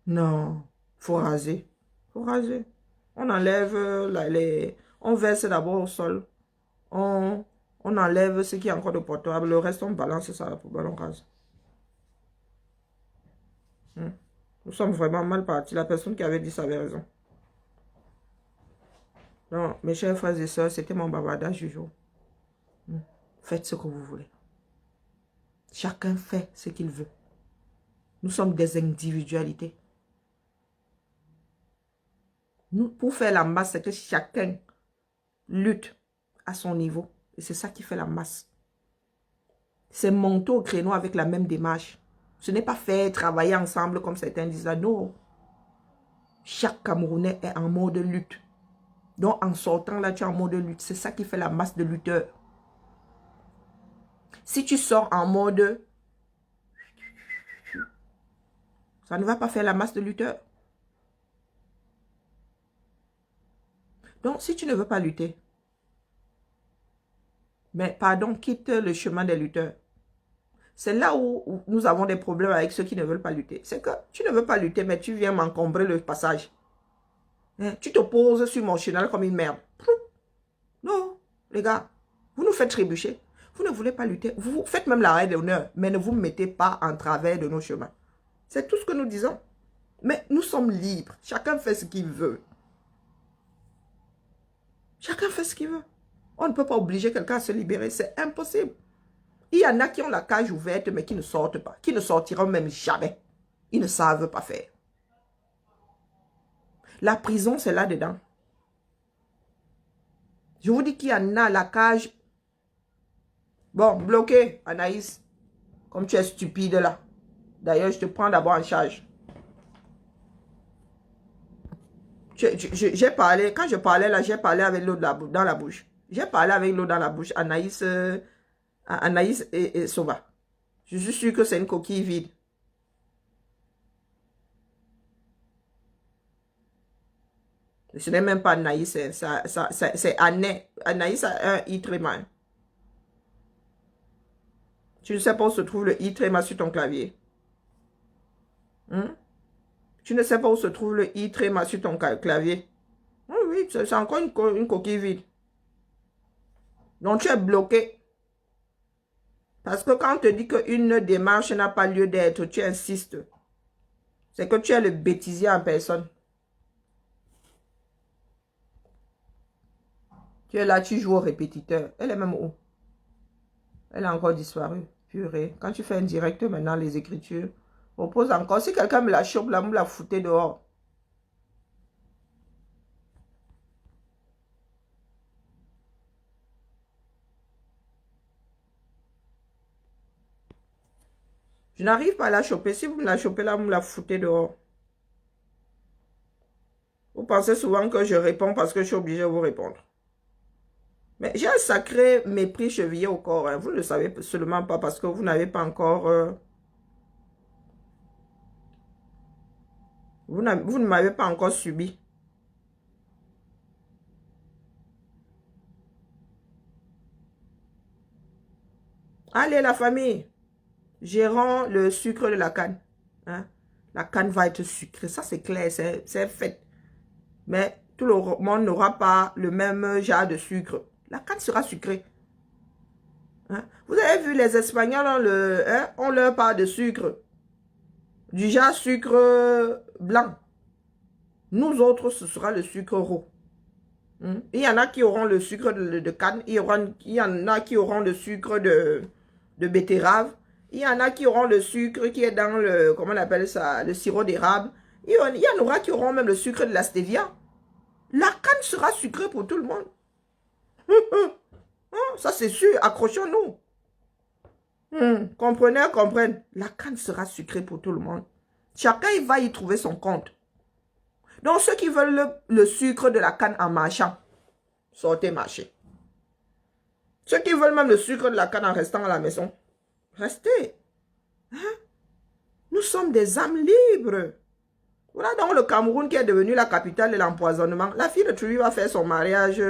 Non, faut raser. Faut raser. On enlève on verse d'abord au sol. On enlève ce qui est encore de portable. Le reste, on balance ça à la poubelle, on rase. Nous sommes vraiment mal partis. La personne qui avait dit ça avait raison. Non, mes chers frères et sœurs, c'était mon bavardage du jour. Faites ce que vous voulez. Chacun fait ce qu'il veut. Nous sommes des individualités. Nous, pour faire la masse, c'est que chacun lutte à son niveau. Et c'est ça qui fait la masse. C'est monter au créneau avec la même démarche. Ce n'est pas faire travailler ensemble comme certains disent là. Non. Chaque Camerounais est en mode lutte. Donc en sortant là, tu es en mode lutte. C'est ça qui fait la masse de lutteurs. Si tu sors en mode... ça ne va pas faire la masse de lutteurs. Donc si tu ne veux pas lutter, mais pardon, quitte le chemin des lutteurs. C'est là où nous avons des problèmes avec ceux qui ne veulent pas lutter. C'est que tu ne veux pas lutter, mais tu viens m'encombrer le passage. Hein? Tu te poses sur mon chenal comme une merde. Non, les gars, vous nous faites trébucher. Vous ne voulez pas lutter. Vous faites même la règle d'honneur, mais ne vous mettez pas en travers de nos chemins. C'est tout ce que nous disons. Mais nous sommes libres. Chacun fait ce qu'il veut. Chacun fait ce qu'il veut. On ne peut pas obliger quelqu'un à se libérer. C'est impossible. Il y en a qui ont la cage ouverte, mais qui ne sortent pas. Qui ne sortiront même jamais. Ils ne savent pas faire. La prison, c'est là-dedans. Je vous dis qu'il y en a la cage. Bon, bloqué, Anaïs. Comme tu es stupide là. D'ailleurs, je te prends d'abord en charge. J'ai parlé, quand je parlais là, j'ai parlé avec l'eau dans la bouche. J'ai parlé avec l'eau dans la bouche. Anaïs et Sova. Je suis sûr que c'est une coquille vide. Ce n'est même pas Anaïs, c'est Anne. Anaïs a un i tréma. Tu ne sais pas où se trouve le i tréma sur ton clavier. Tu ne sais pas où se trouve le i tréma sur ton clavier. Oui, c'est encore une coquille vide. Donc tu es bloqué. Parce que quand on te dit qu'une démarche n'a pas lieu d'être, tu insistes. C'est que tu es le bêtisier en personne. Tu es là, tu joues au répétiteur. Elle est même où? Elle a encore disparu. Purée. Quand tu fais un direct maintenant, les écritures, propose encore. Si quelqu'un me la chope, là, me la foutait dehors. Je n'arrive pas à la choper. Si vous me la chopez là, vous me la foutez dehors. Vous pensez souvent que je réponds parce que je suis obligé de vous répondre. Mais j'ai un sacré mépris chevillé au corps. Hein. Vous ne le savez seulement pas parce que vous n'avez pas encore... Vous ne m'avez pas encore subi. Allez, la famille. Gérons le sucre de la canne. Hein? La canne va être sucrée. Ça, c'est clair. C'est fait. Mais tout le monde n'aura pas le même genre de sucre. La canne sera sucrée. Hein? Vous avez vu, les Espagnols ont leur part de sucre. Du genre sucre blanc. Nous autres, ce sera le sucre roux. Il y en a qui auront le sucre de canne. Il y en a qui auront le sucre de betterave. Il y en a qui auront le sucre qui est dans le, comment on appelle ça, le sirop d'érable. Il y en aura qui auront même le sucre de la stevia. La canne sera sucrée pour tout le monde. Ça c'est sûr, accrochons-nous. Comprenez, comprenez. La canne sera sucrée pour tout le monde. Chacun il va y trouver son compte. Donc ceux qui veulent le sucre de la canne en marchant, sortez marcher. Ceux qui veulent même le sucre de la canne en restant à la maison, restez. Hein? Nous sommes des âmes libres. Voilà donc le Cameroun qui est devenu la capitale de l'empoisonnement. La fille de Trui va faire son mariage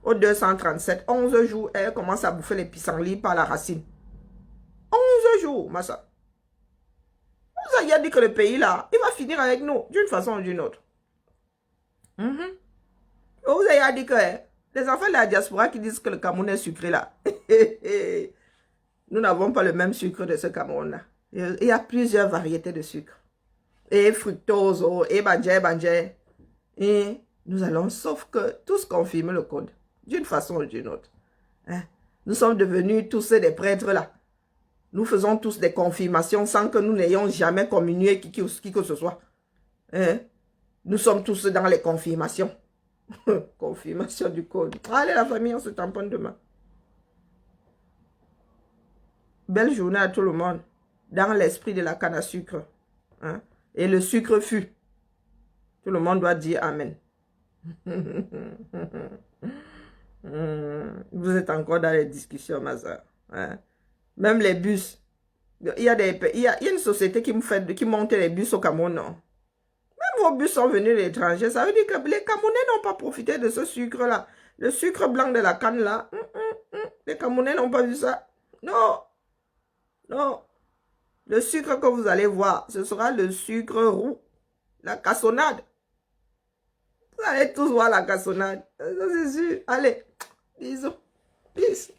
au 237. 11 jours, elle commence à bouffer les pissenlits par la racine. 11 jours, Massa. Vous avez dit que le pays là, il va finir avec nous, d'une façon ou d'une autre. Vous avez dit que les enfants de la diaspora qui disent que le Cameroun est sucré là. Nous n'avons pas le même sucre de ce Cameroun-là. Il y a plusieurs variétés de sucre. Et fructose, et banjé. Et nous allons, sauf que tous confirment le code, d'une façon ou d'une autre. Hein? Nous sommes devenus tous des prêtres là. Nous faisons tous des confirmations sans que nous n'ayons jamais communié qui que ce soit. Hein? Nous sommes tous dans les confirmations. Confirmation du code. Allez la famille, on se tamponne demain. Belle journée à tout le monde. Dans l'esprit de la canne à sucre. Hein? Et le sucre fut. Tout le monde doit dire Amen. Vous êtes encore dans les discussions, ma soeur. Hein? Même les bus. Il y a une société qui monte les bus au Cameroun. Non? Même vos bus sont venus de l'étranger. Ça veut dire que les Camerounais n'ont pas profité de ce sucre-là. Le sucre blanc de la canne là. Les Camerounais n'ont pas vu ça. Non. Non. Le sucre que vous allez voir, ce sera le sucre roux. La cassonade. Vous allez tous voir la cassonade. Ça, c'est sûr. Allez, bisous. Peace.